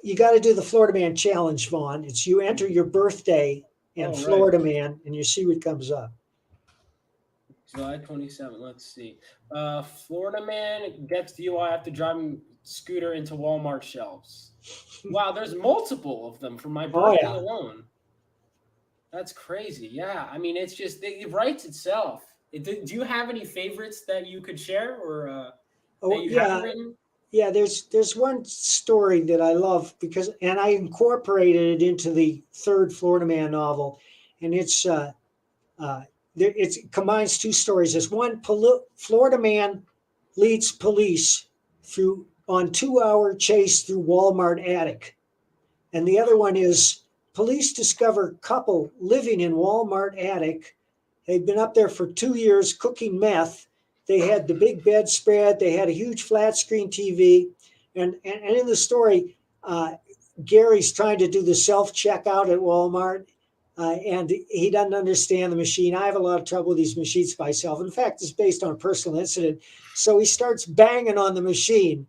You got to do the Florida Man challenge, Vaughn. It's you enter your birthday and Florida Man, and you see what comes up. July 27th. Let's see. Florida man gets DUI after driving scooter into Walmart shelves. Wow, there's multiple of them from my birthday alone. That's crazy. Yeah, I mean, it's just it writes itself. Do you have any favorites that you could share, or that you haven't written? Yeah, there's one story that I love and I incorporated it into the third Florida Man novel, and it combines 2 stories. There's one: Florida Man leads police on 2-hour chase through Walmart attic, and the other one is police discover couple living in Walmart attic. They've been up there for 2 years cooking meth. They had the big bedspread. They had a huge flat screen TV. And in the story, Gary's trying to do the self-checkout at Walmart, and he doesn't understand the machine. I have a lot of trouble with these machines myself. In fact, it's based on a personal incident. So he starts banging on the machine,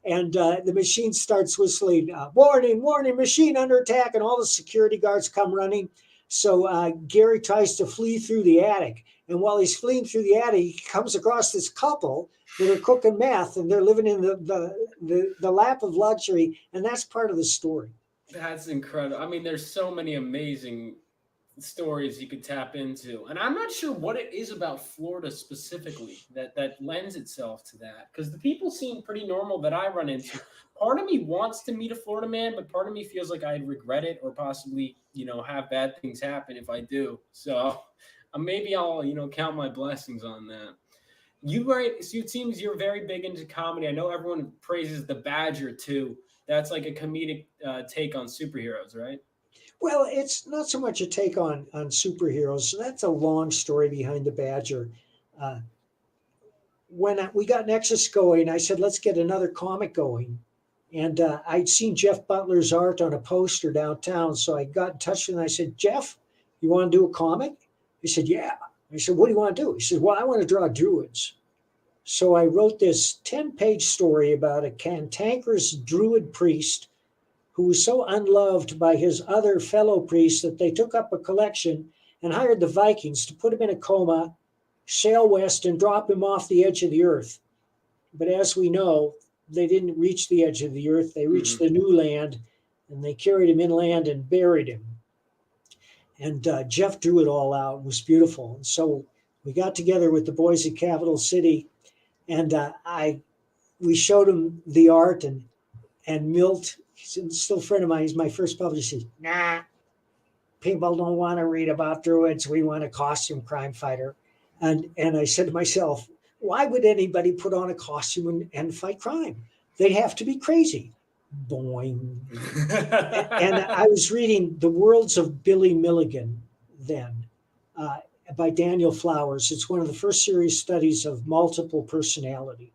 and the machine starts whistling, warning, warning, machine under attack, and all the security guards come running. So Gary tries to flee through the attic. And while he's fleeing through the attic, he comes across this couple that are cooking meth, and they're living in the lap of luxury. And that's part of the story. That's incredible. I mean, there's so many amazing stories you could tap into. And I'm not sure what it is about Florida specifically that lends itself to that, because the people seem pretty normal that I run into. Part of me wants to meet a Florida man, but part of me feels like I'd regret it, or possibly, have bad things happen if I do. So maybe I'll, count my blessings on that. So it seems you're very big into comedy. I know everyone praises The Badger too. That's like a comedic take on superheroes, right? Well, it's not so much a take on superheroes. So that's a long story behind The Badger. When we got Nexus going, I said, let's get another comic going. And I'd seen Jeff Butler's art on a poster downtown. So I got in touch with him and I said, Jeff, you want to do a comic? He said, yeah. I said, what do you want to do? He said, well, I want to draw druids. So I wrote this 10-page story about a cantankerous druid priest who was so unloved by his other fellow priests that they took up a collection and hired the Vikings to put him in a coma, sail west, and drop him off the edge of the earth. But as we know, they didn't reach the edge of the earth. They reached the new land, and they carried him inland and buried him. And Jeff drew it all out. It was beautiful. And so we got together with the boys at Capital City, and we showed him the art, and Milt, he's still a friend of mine, he's my first publisher, said, nah, people don't want to read about druids. We want a costume crime fighter. And I said to myself, why would anybody put on a costume and fight crime? They'd have to be crazy. boing. And I was reading The Worlds of Billy Milligan then, uh, by Daniel Flowers. It's one of the first serious studies of multiple personality.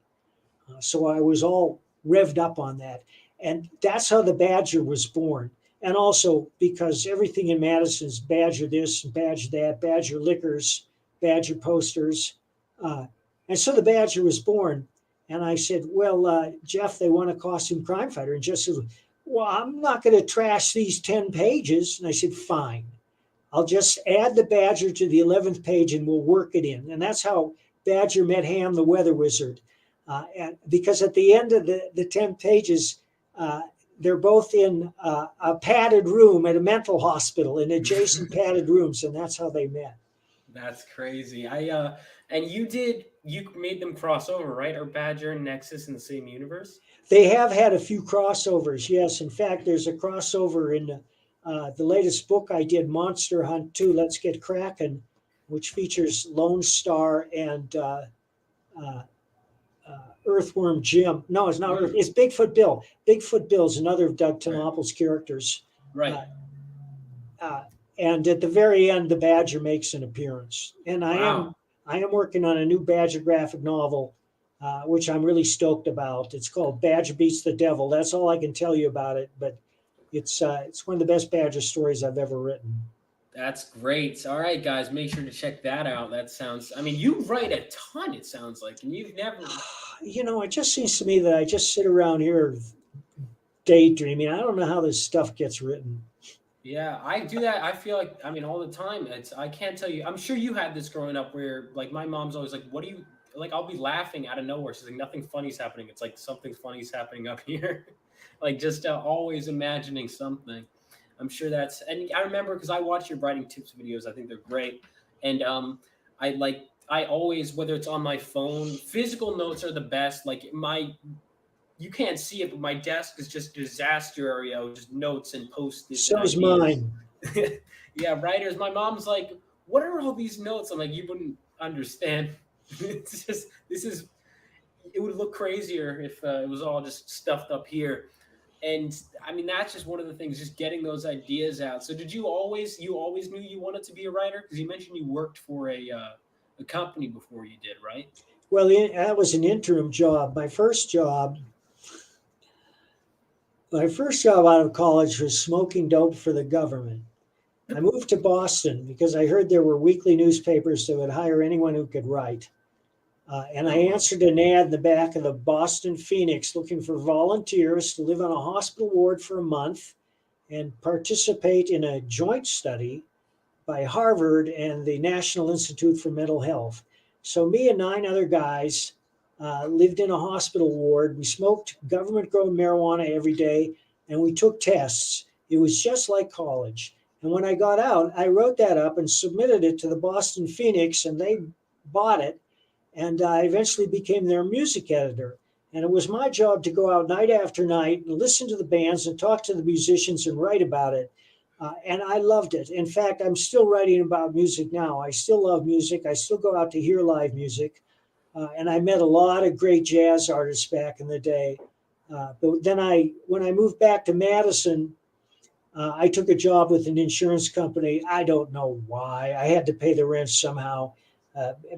So I was all revved up on that. And that's how the Badger was born. And also because everything in Madison's Badger this, Badger that, Badger liquors, Badger posters. Uh, and so the Badger was born. And I said, well, Jeff, they want a costume crime fighter. And Jeff said, well, I'm not going to trash these 10 pages. And I said, fine. I'll just add the Badger to the 11th page and we'll work it in. And that's how Badger met Ham the Weather Wizard. And because at the end of the 10 pages, they're both in a padded room at a mental hospital in adjacent padded rooms. And that's how they met. That's crazy. And you made them cross over, right? Are Badger and Nexus in the same universe? They have had a few crossovers, yes. In fact, there's a crossover in the latest book I did, Monster Hunt 2, Let's Get Kraken, which features Lone Star and uh, Earthworm Jim. No, it's not. It's Bigfoot Bill. Bigfoot Bill's another of Doug Tenople's characters. Right. And at the very end, the Badger makes an appearance. And I am working on a new Badger graphic novel, which I'm really stoked about. It's called Badger Beats the Devil. That's all I can tell you about it, but it's one of the best Badger stories I've ever written. That's great. All right, guys, make sure to check that out. That sounds, I mean, you write a ton, it sounds like, and you've never. It just seems to me that I just sit around here daydreaming. I don't know how this stuff gets written. Yeah, I do that. I feel like, I mean, all the time. I can't tell you. I'm sure you had this growing up where, like, my mom's always like, what do you, like, I'll be laughing out of nowhere. She's like, nothing funny's happening. It's like something funny's happening up here. Like, just always imagining something. I'm sure and I remember because I watch your writing tips videos. I think they're great. And I always, whether it's on my phone, physical notes are the best. Like you can't see it, but my desk is just a disaster area of just notes and post-its. So is mine. Yeah, writers. My mom's like, what are all these notes? I'm like, you wouldn't understand. It's just, it would look crazier if it was all just stuffed up here. And I mean, that's just one of the things, just getting those ideas out. So did you always knew you wanted to be a writer? Because you mentioned you worked for a company before you did, right? Well, that was an interim job. My first job out of college was smoking dope for the government. I moved to Boston because I heard there were weekly newspapers that would hire anyone who could write. And I answered an ad in the back of the Boston Phoenix looking for volunteers to live on a hospital ward for a month and participate in a joint study by Harvard and the National Institute for Mental Health. So me and 9 other guys lived in a hospital ward. We smoked government-grown marijuana every day, and we took tests. It was just like college. And when I got out, I wrote that up and submitted it to the Boston Phoenix, and they bought it. And I eventually became their music editor. And it was my job to go out night after night and listen to the bands and talk to the musicians and write about it. And I loved it. In fact, I'm still writing about music now. I still love music. I still go out to hear live music. And I met a lot of great jazz artists back in the day. But then when I moved back to Madison, I took a job with an insurance company. I don't know why. I had to pay the rent somehow.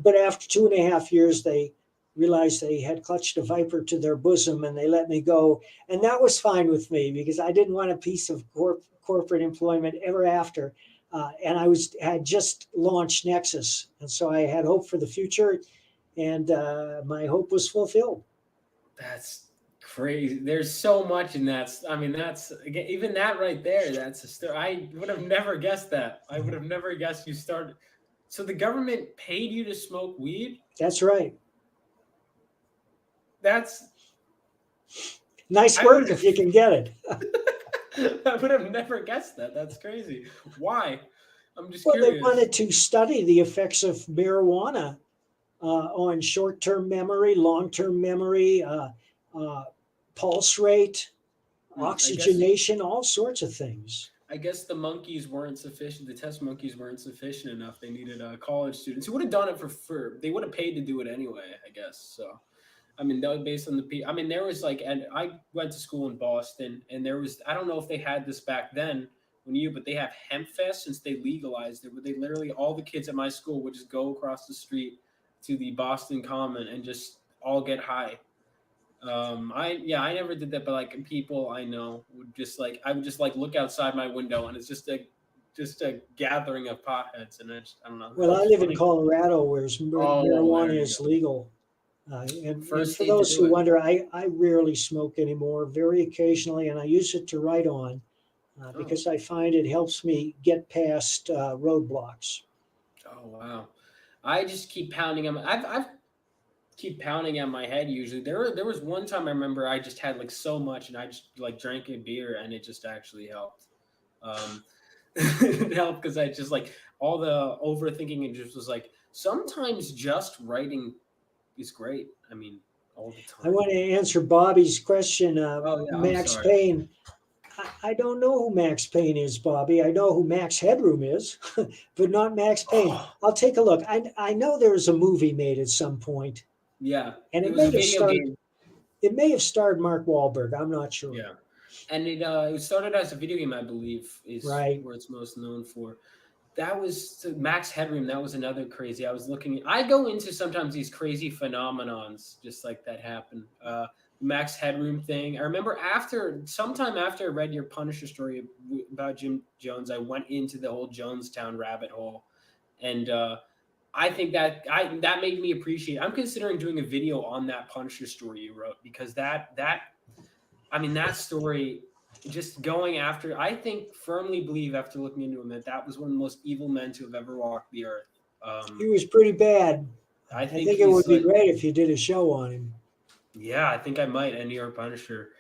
But after 2.5 years, they realized they had clutched a viper to their bosom and they let me go. And that was fine with me because I didn't want a piece of corporate employment ever after. And I had just launched Nexus. And so I had hope for the future, and my hope was fulfilled. That's crazy. There's so much in that. I mean, that's, again, even that right there. That's a story. I would have never guessed that. I would have never guessed you started. So the government paid you to smoke weed? That's right. That's nice work if you can get it. I would have never guessed that. That's crazy. Why? I'm just curious. They wanted to study the effects of marijuana on short-term memory, long-term memory, pulse rate, oxygenation, all sorts of things. I guess the monkeys weren't sufficient. The test monkeys weren't sufficient enough. They needed college students who would have done it for they would have paid to do it anyway, I guess. So I mean, that was based on the I mean, there was like, and I went to school in Boston, and there was, I don't know if they had this back then when you, but they have Hemp Fest since they legalized it, where they literally, all the kids at my school would just go across the street to the Boston Common and just all get high. Yeah, I never did that, but like people I know would just like, I would just like look outside my window, and it's just a gathering of potheads, and I don't know, that Well, I was live in funny. Colorado, where Oh, well, there marijuana you is go. legal. And First for state to those do who it. wonder, I rarely smoke anymore, very occasionally, and I use it to write on Oh, because I find it helps me get past roadblocks. oh wow. I just keep pounding on. I've keep pounding on my head usually. There was one time I remember I just had like so much, and I just like drank a beer, and it just actually helped. Um, it helped because I just like all the overthinking, and just was like sometimes just writing is great. I mean, all the I time. want to answer Bobby's question, Oh yeah, I'm Max sorry. Payne. I don't know who Max Payne is, Bobby. I know who Max Headroom is, but not Max Payne. Oh I'll take a look. I know there was a movie made at some point, yeah, and it was a video game. it may have starred Mark Wahlberg. I'm not sure. Yeah, and it started as a video game, I believe, is Right. where it's most known for. That was so Max Headroom. That was another crazy. I was looking. I go into sometimes these crazy phenomenons just like that happen. Max Headroom thing. I remember sometime after I read your Punisher story about Jim Jones, I went into the whole Jonestown rabbit hole, and I think that made me appreciate. I'm considering doing a video on that Punisher story you wrote, because that I mean, that story, just going after, I think, firmly believe after looking into him that that was one of the most evil men to have ever walked the earth. He was pretty bad. I I think think it would he's be like, great if you did a show on him. yeah, I think I might. And New York Punisher.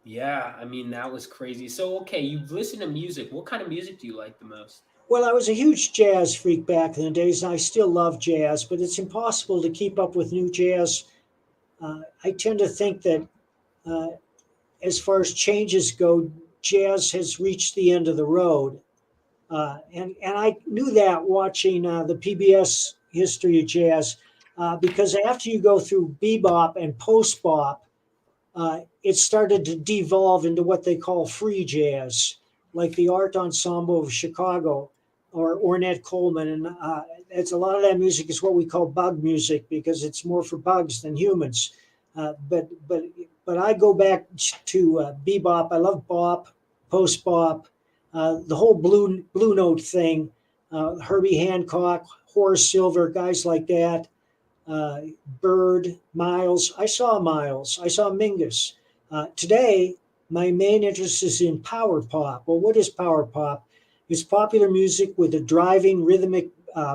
Yeah, I mean, that was crazy. So, okay, you've listened to music. What kind of music do you like the most? Well, I was a huge jazz freak back in the days, and I still love jazz, but it's impossible to keep up with new jazz. I tend to think that uh, as far as changes go, jazz has reached the end of the road. And I knew that watching the PBS history of jazz, because after you go through bebop and post bop, it started to devolve into what they call free jazz, like the Art Ensemble of Chicago or Ornette Coleman. And it's a lot of that music is what we call bug music because it's more for bugs than humans. Uh, but but but I go back to bebop. I love bop, post bop, the whole blue note thing. Herbie Hancock, Horace Silver, guys like that, uh, Bird, Miles. I saw Miles. I saw Mingus. Today, my main interest is in power pop. Well, what is power pop? It's popular music with a driving rhythmic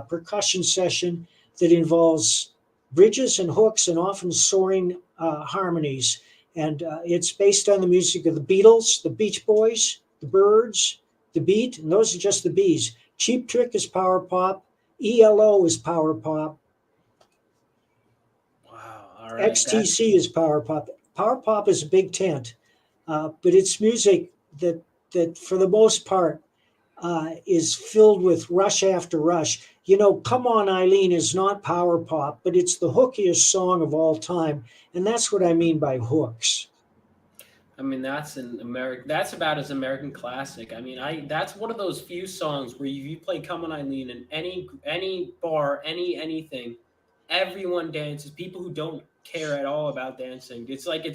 percussion session that involves bridges and hooks and often soaring harmonies. And it's based on the music of the Beatles, the Beach Boys, the Birds, the Beat, and those are just the B's. Cheap Trick is power pop. ELO is power pop. Wow. All right. XTC is power pop. Power pop is a big tent, but it's music that for the most part is filled with rush after rush. You know, "Come On Eileen" is not power pop, but it's the hookiest song of all time, and that's what I mean by hooks. I mean, that's an American. That's about as American classic. I mean, I that's one of those few songs where you play "Come On Eileen" in any bar, anything, everyone dances. People who don't care at all about dancing. It's like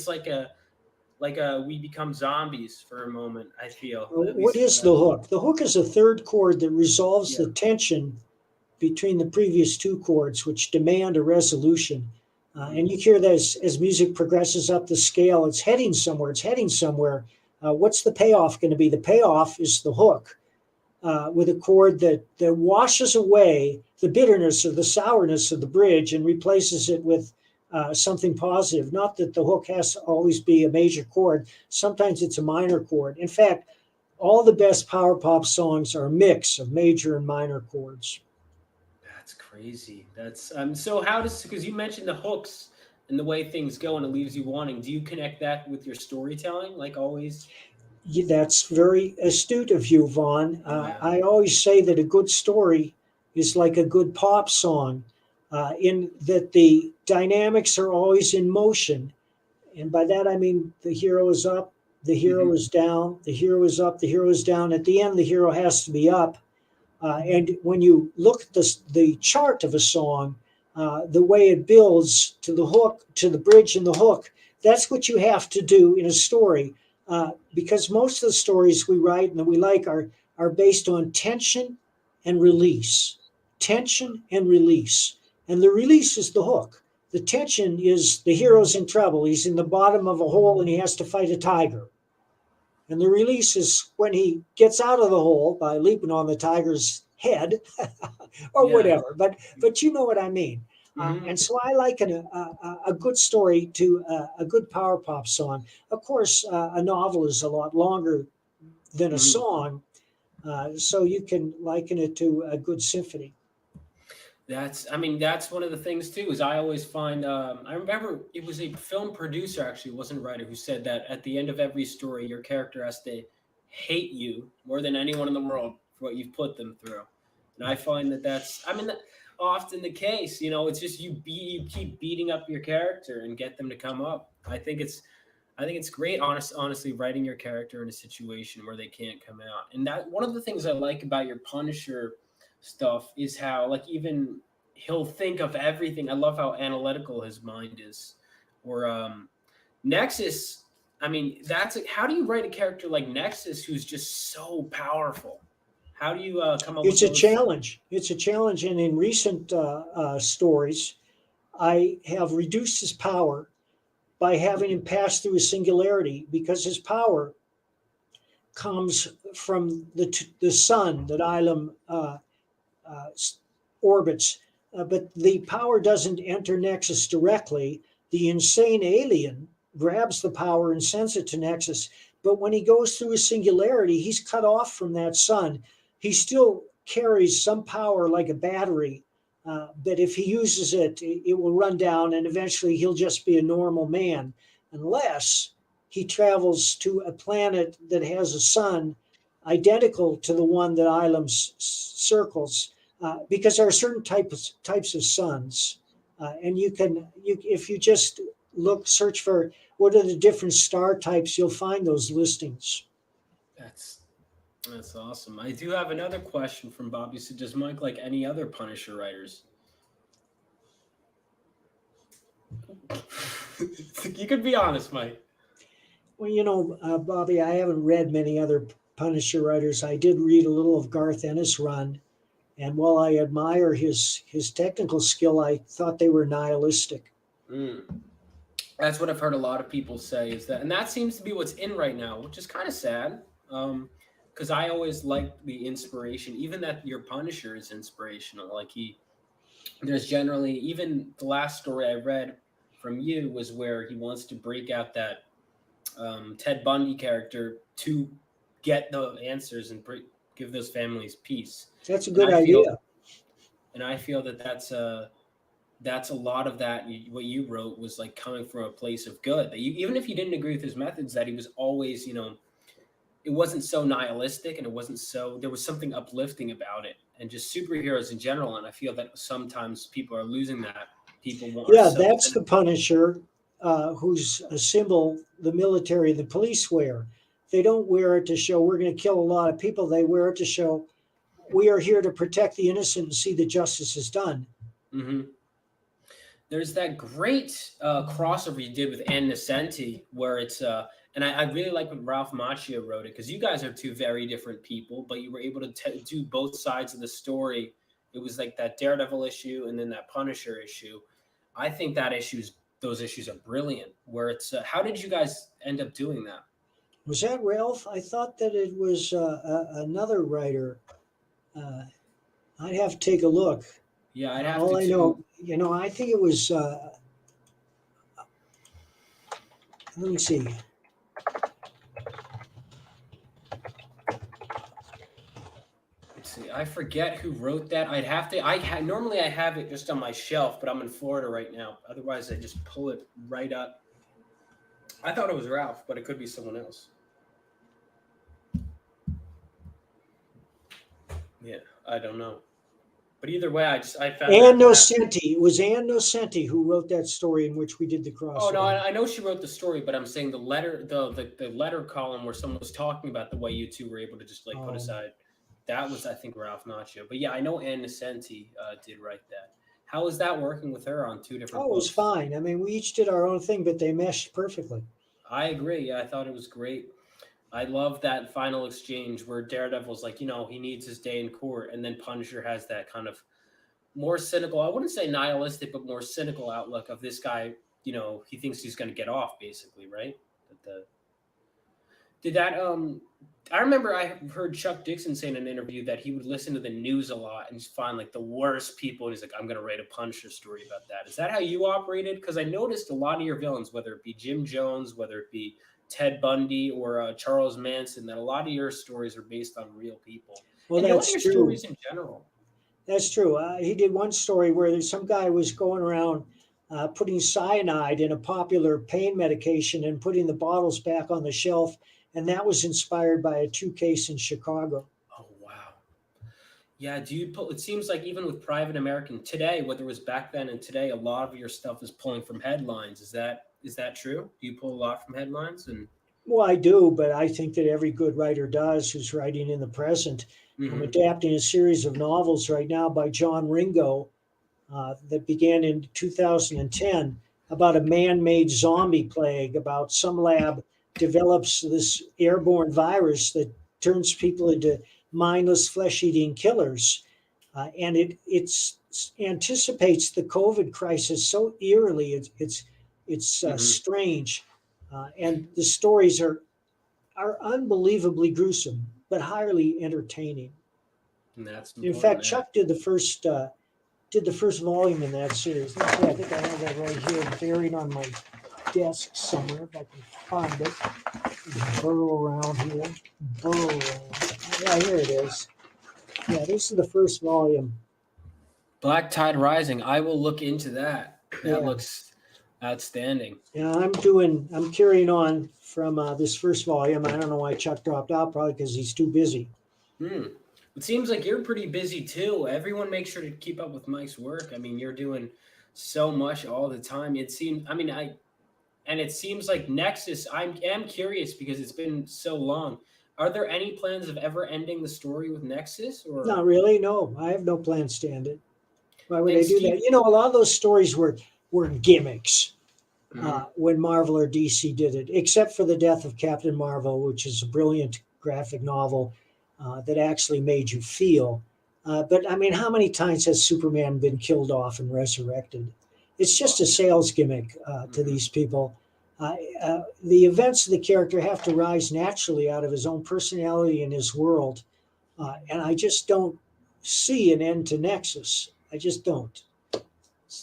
we become zombies for a moment. I feel, at What least is what I. the hook? The hook is a third chord that resolves Yeah. the tension between the previous two chords, which demand a resolution. And you hear that as music progresses up the scale, it's heading somewhere. It's heading somewhere. What's the payoff going to be? The payoff is the hook with a chord that washes away the bitterness or the sourness of the bridge and replaces it with something positive. Not that the hook has to always be a major chord. Sometimes it's a minor chord. In fact, all the best power pop songs are a mix of major and minor chords. That's crazy. That's So how does, because you mentioned the hooks and the way things go and it leaves you wanting. Do you connect that with your storytelling, like always? That's very astute of you, Vaughn. Yeah. I always say that a good story is like a good pop song. in that the dynamics are always in motion. And by that I mean the hero is up, the hero Hmm. is down, the hero is up, the hero is down. At the end, the hero has to be up. And when you look at the chart of a song, the way it builds to the hook, to the bridge and the hook, that's what you have to do in a story. Because most of the stories we write and that we like are based on tension and release. Tension and release. And the release is the hook. The tension is the hero's in trouble. He's in the bottom of a hole and he has to fight a tiger. And the release is when he gets out of the hole by leaping on the tiger's head or Yeah. whatever. But you know what I mean. Hmm. And so I liken a good story to a good power pop song. Of course, a novel is a lot longer than a Hmm. song, so you can liken it to a good symphony. I mean, that's one of the things too. Is I always find. I remember it was a film producer, actually, it wasn't a writer, who said that at the end of every story, your character has to hate you more than anyone in the world for what you've put them through. And I find that that's. I mean, often the case. It's just you keep beating up your character and get them to come up. I think it's great, honestly, writing your character in a situation where they can't come out. And that one of the things I like about your Punisher stuff is how, like, even he'll think of everything. I love how analytical his mind is. Or Nexus. I mean, how do you write a character like Nexus who's just so powerful? How do you come up with It's a those? challenge. It's a challenge. And in recent stories, I have reduced his power by having him pass through a singularity because his power comes from the sun that Ilum uh, orbits. But the power doesn't enter Nexus directly. The insane alien grabs the power and sends it to Nexus. But when he goes through a singularity, he's cut off from that sun. He still carries some power like a battery. But if he uses it, it will run down and eventually he'll just be a normal man, unless he travels to a planet that has a sun identical to the one that Ilum circles, because there are certain types of suns, and if you just search for what are the different star types, you'll find those listings. That's that's awesome. I do have another question from Bobby. So does Mike like any other Punisher writers? You could be honest, Mike. Well, Bobby, I haven't read many other Punisher writers. I did read a little of Garth Ennis' run, and while I admire his technical skill, I thought they were nihilistic. Mm. That's what I've heard a lot of people say is that, and that seems to be what's in right now, which is kind of sad. Because I always liked the inspiration, even that your Punisher is inspirational. Like there's generally, even the last story I read from you was where he wants to break out that Ted Bundy character to get the answers and give those families peace. That's a And good I feel, idea. and I feel that that's a lot of that. What you wrote was like coming from a place of good. That even if you didn't agree with his methods, that he was always, it wasn't so nihilistic, and it wasn't so. There was something uplifting about it, and just superheroes in general. And I feel that sometimes people are losing that. Are Yeah, so that's the cynical. Punisher, who's a symbol the military, the police wear. They don't wear it to show we're going to kill a lot of people. They wear it to show we are here to protect the innocent and see that justice is done. Hmm. There's that great crossover you did with Ann Nesenti, where and I really like when Ralph Macchio wrote it, because you guys are two very different people, but you were able to do both sides of the story. It was like that Daredevil issue and then that Punisher issue. I think those issues are brilliant. Where how did you guys end up doing that? Was that Ralph? I thought that it was another writer. Uh, I'd have to take a look. Yeah, I'd have to All I too. know, I think it was. Let me see. Let's see. I forget who wrote that. I'd have to. Normally I have it just on my shelf, but I'm in Florida right now. Otherwise, I just pull it right up. I thought it was Ralph, but it could be someone else. Yeah, I don't know. But either way, I found Ann that fascinating. Nocenti. It was Ann Nocenti who wrote that story in which we did the Oh no, crossover. I know she wrote the story, but I'm saying the letter, the letter column where someone was talking about the way you two were able to just like put Um, aside. That was, I think, Ralph Macchio. But yeah, I know Ann Nesenti did write that. How was that working with her on two oh, different it was books? fine. I mean, we each did our own thing, but they meshed perfectly. I agree. Yeah, I thought it was great. I love that final exchange where Daredevil's like, he needs his day in court, and then Punisher has that kind of more cynical, I wouldn't say nihilistic, but more cynical outlook of this guy. He thinks he's going to get off, basically, right? But did that I remember I heard Chuck Dixon say in an interview that he would listen to the news a lot and just find like the worst people, and he's like, I'm going to write a Punisher story about that. Is that how you operated? Because I noticed a lot of your villains, whether it be Jim Jones, whether it be Ted Bundy or Charles Manson, that a lot of your stories are based on real people, Well, and a lot of that's your true. stories in general. That's true. He did one story where some guy was going around putting cyanide in a popular pain medication and putting the bottles back on the shelf, and that was inspired by a true case in Chicago. Oh wow. Yeah, do you pull? It seems like even with Private American today, whether it was back then and today, a lot of your stuff is pulling from headlines. Is that true? Do you pull a lot from headlines? And Well, I do, but I think that every good writer does who's writing in the present. I'm hmm adapting a series of novels right now by John Ringo that began in 2010 about a man made zombie plague, about some lab develops this airborne virus that turns people into mindless flesh eating killers. And it anticipates the COVID crisis so eerily. It's hmm strange. And the stories are unbelievably gruesome, but highly entertaining. and that's In important. fact, Yeah. Chuck did the first volume in that series. Let's see, I think I have that right here, buried on my desk somewhere, if I can find it. Burrow around here, burrow around. Yeah, here it is. Yeah, this is the first volume. Black Tide Rising. I will look into that. That Yeah, looks outstanding. yeah. I'm carrying on from this first volume. I don't know why Chuck dropped out. Probably because he's too busy. Hmm. It seems like you're pretty busy too. Everyone makes sure to keep up with Mike's work. I mean, you're doing so much all the time. It seems. I mean, and it seems like Nexus. I am curious because it's been so long. Are there any plans of ever ending the story with Nexus or Not really. No, I have no plans to end it. Why would and I do that? Steve? A lot of those stories were gimmicks Mhm. when Marvel or DC did it, except for the death of Captain Marvel, which is a brilliant graphic novel that actually made you feel. But I mean, how many times has Superman been killed off and resurrected? It's just Well, a sales gimmick to mhm. these people. The events of the character have to rise naturally out of his own personality and his world. And I just don't see an end to Nexus. I just don't.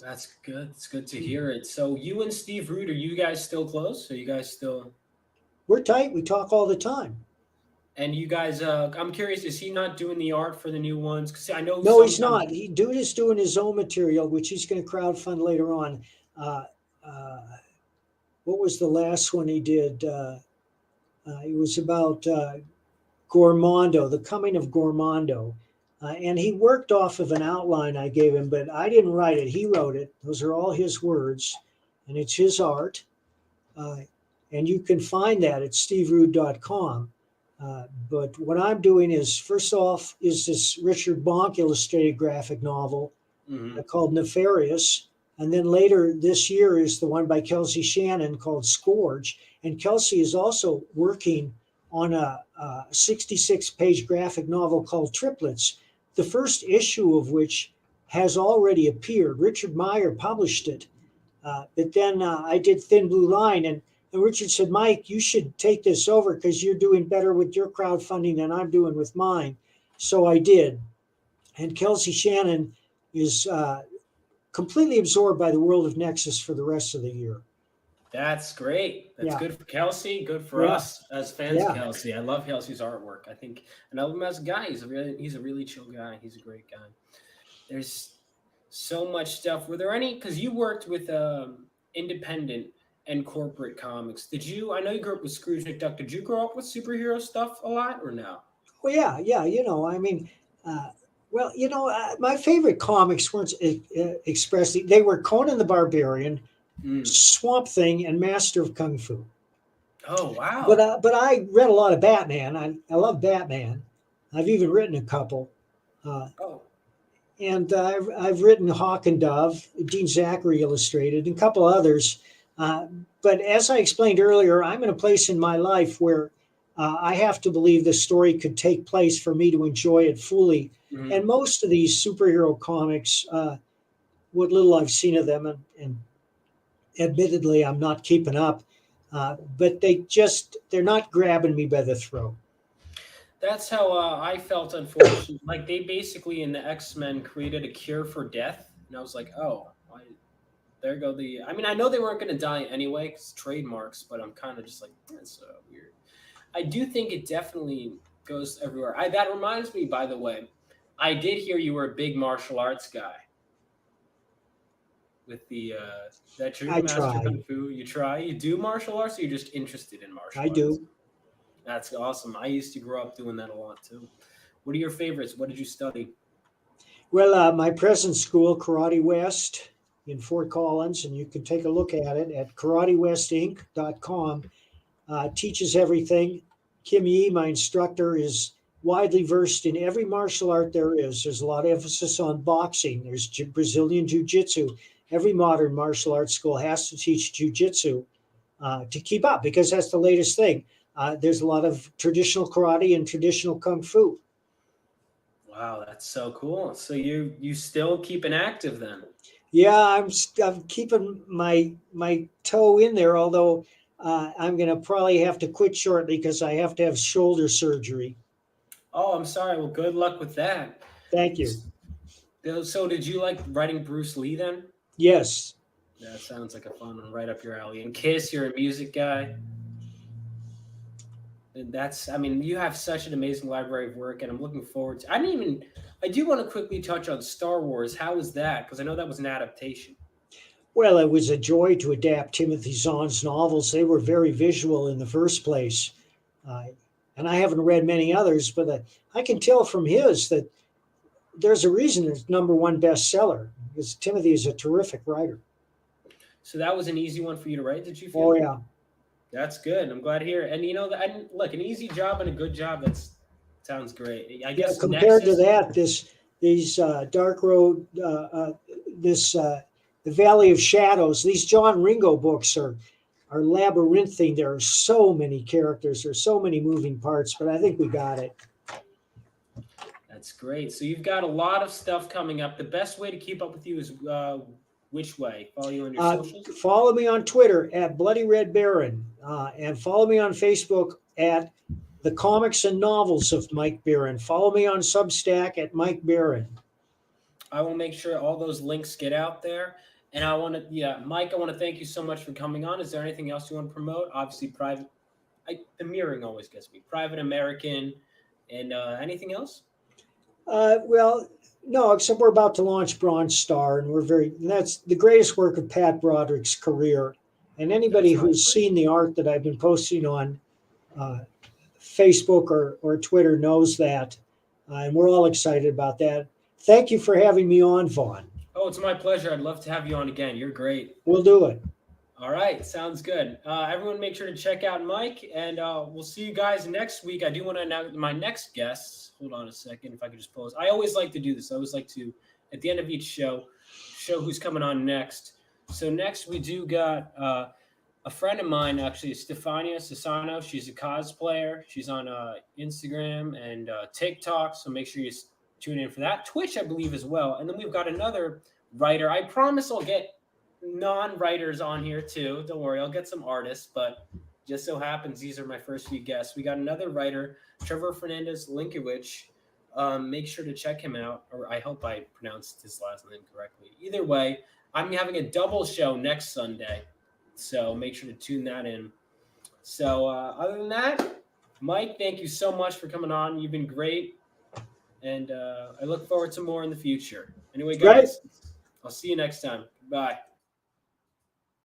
That's good. It's good to hear it. So you and Steve Root, are you guys still close? Are you guys still? We're tight. We talk all the time. And you guys, I'm curious, is he not doing the art for the new ones? Because I know No, he's sometimes. not. Dude is doing his own material, which he's going to crowdfund later on. Uh, uh, what was the last one he did? It was about Gormondo, the coming of Gormondo. And he worked off of an outline I gave him, but I didn't write it. He wrote it. Those are all his words, and it's his art. Uh, and you can find that at steverude.com. But what I'm doing is, first off, is this Richard Bonk illustrated graphic novel Mhm. called Nefarious. And then later this year is the one by Kelsey Shannon called Scourge. And Kelsey is also working on a 66-page graphic novel called Triplets, the first issue of which has already appeared. Richard Meyer published it. But then I did Thin Blue Line, and Richard said, Mike, you should take this over because you're doing better with your crowdfunding than I'm doing with mine. So I did. And Kelsey Shannon is completely absorbed by the world of Nexus for the rest of the year. That's great. That's Yeah, good for Kelsey. Good for yeah, us as fans of yeah. Kelsey. I love Kelsey's artwork. I think, and I love him as a guy. He's a really chill guy. He's a great guy. There's so much stuff. Were there any? Because you worked with independent and corporate comics. Did you? I know you grew up with Scrooge McDuck. Did you grow up with superhero stuff a lot or no? Well, yeah, yeah. I mean, uh, Well, my favorite comics weren't expressly. They were Conan the Barbarian, Mm. Swamp Thing, and Master of Kung Fu. Oh But wow. but I read a lot of Batman. I love Batman. I've even written a couple. Uh, Oh. and I've written Hawk and Dove, Dean Zachary illustrated, and a couple others. Uh, but as I explained earlier, I'm in a place in my life where I have to believe the story could take place for me to enjoy it fully. Mhm. And most of these superhero comics, what little I've seen of them, and admittedly I'm not keeping up, but they're not grabbing me by the throat. That's how I felt. Unfortunately, like they basically in the X Men created a cure for death, and I was like, oh, there go the. I mean, I know they weren't going to die anyway because trademarks, but I'm kind of just like that's weird. I do think it definitely goes everywhere. That reminds me, by the way, I did hear you were a big martial arts guy with the. That true, I Master try. Kung Fu. You try. You do martial arts, or you're just interested in I martial arts. do. That's awesome. I used to grow up doing that a lot too. What are your favorites? What did you study? Well, my present school, Karate West in Fort Collins, and you can take a look at it at karatewestinc.com, teaches everything. Kim Yi, my instructor, is widely versed in every martial art there is. There's a lot of emphasis on boxing. There's Brazilian Jiu Jitsu. Every modern martial arts school has to teach Jiu Jitsu to keep up because that's the latest thing. There's a lot of traditional karate and traditional kung fu. Wow, that's so cool. So you still keep an active then? Yeah, I'm keeping my toe in there, although I'm going to probably have to quit shortly because I have to have shoulder surgery. Oh, I'm sorry. Well, good luck with that. Thank you. So did you like writing Bruce Lee then? Yes. That sounds like a fun one, right up your alley. And Kiss, you're a music guy. And that's, I mean, you have such an amazing library of work, and I'm looking forward to. I do want to quickly touch on Star Wars. How was that? Because I know that was an adaptation. Well, it was a joy to adapt Timothy Zahn's novels. They were very visual in the first place. Uh, and I haven't read many others, but I can tell from his that there's a reason it's number one bestseller because Timothy is a terrific writer. So that was an easy one for you to write. Did you Oh, feel? yeah. That's good. I'm glad to hear it. And and look, an easy job and a good job. That's sounds great. I Yeah, guess compared to Nexus. that, these Dark Road, this the Valley of Shadows, these John Ringo books are labyrinthine. There are so many characters, there's so many moving parts, but I think we got it. That's great. So you've got a lot of stuff coming up. The best way to keep up with you is which way? Follow you on your socials? Follow me on Twitter at Bloody Red Baron, and follow me on Facebook at The Comics and Novels of Mike Barron. Follow me on Substack at Mike Barron. I will make sure all those links get out there. And I want to, yeah, Mike, I want to thank you so much for coming on. Is there anything else you want to promote? Obviously, the mirroring always gets me. Private American, and anything else? Well, no, except we're about to launch Bronze Star, and that's the greatest work of Pat Broderick's career. And That anybody sounds who's great. seen the art that I've been posting on uh, Facebook or Twitter knows that. And we're all excited about that. Thank you for having me on, Vaughn. Oh, it's my pleasure. I'd love to have you on again. You're great. We'll do it. All right, sounds good. Everyone, make sure to check out Mike, and we'll see you guys next week. I do want to announce my next guests. Hold on a second, if I could just pause. I always like to do this. I always like to, at the end of each show who's coming on next. So next we do got a friend of mine, actually, Stefania Sassano. She's a cosplayer. She's on Instagram and TikTok, so make sure you tune in for that. Twitch, I believe, as well. And then we've got another writer. I promise I'll get non-writers on here too. Don't worry, I'll get some artists, but just so happens these are my first few guests. We got another writer, Trevor Fernandez Linkowicz. Make sure to check him out, or I hope I pronounced his last name correctly. Either way, I'm having a double show next Sunday, so make sure to tune that in. So other than that, Mike, thank you so much for coming on. You've been great, and I look forward to more in the future. Anyway, Right. guys, I'll see you next time. Bye.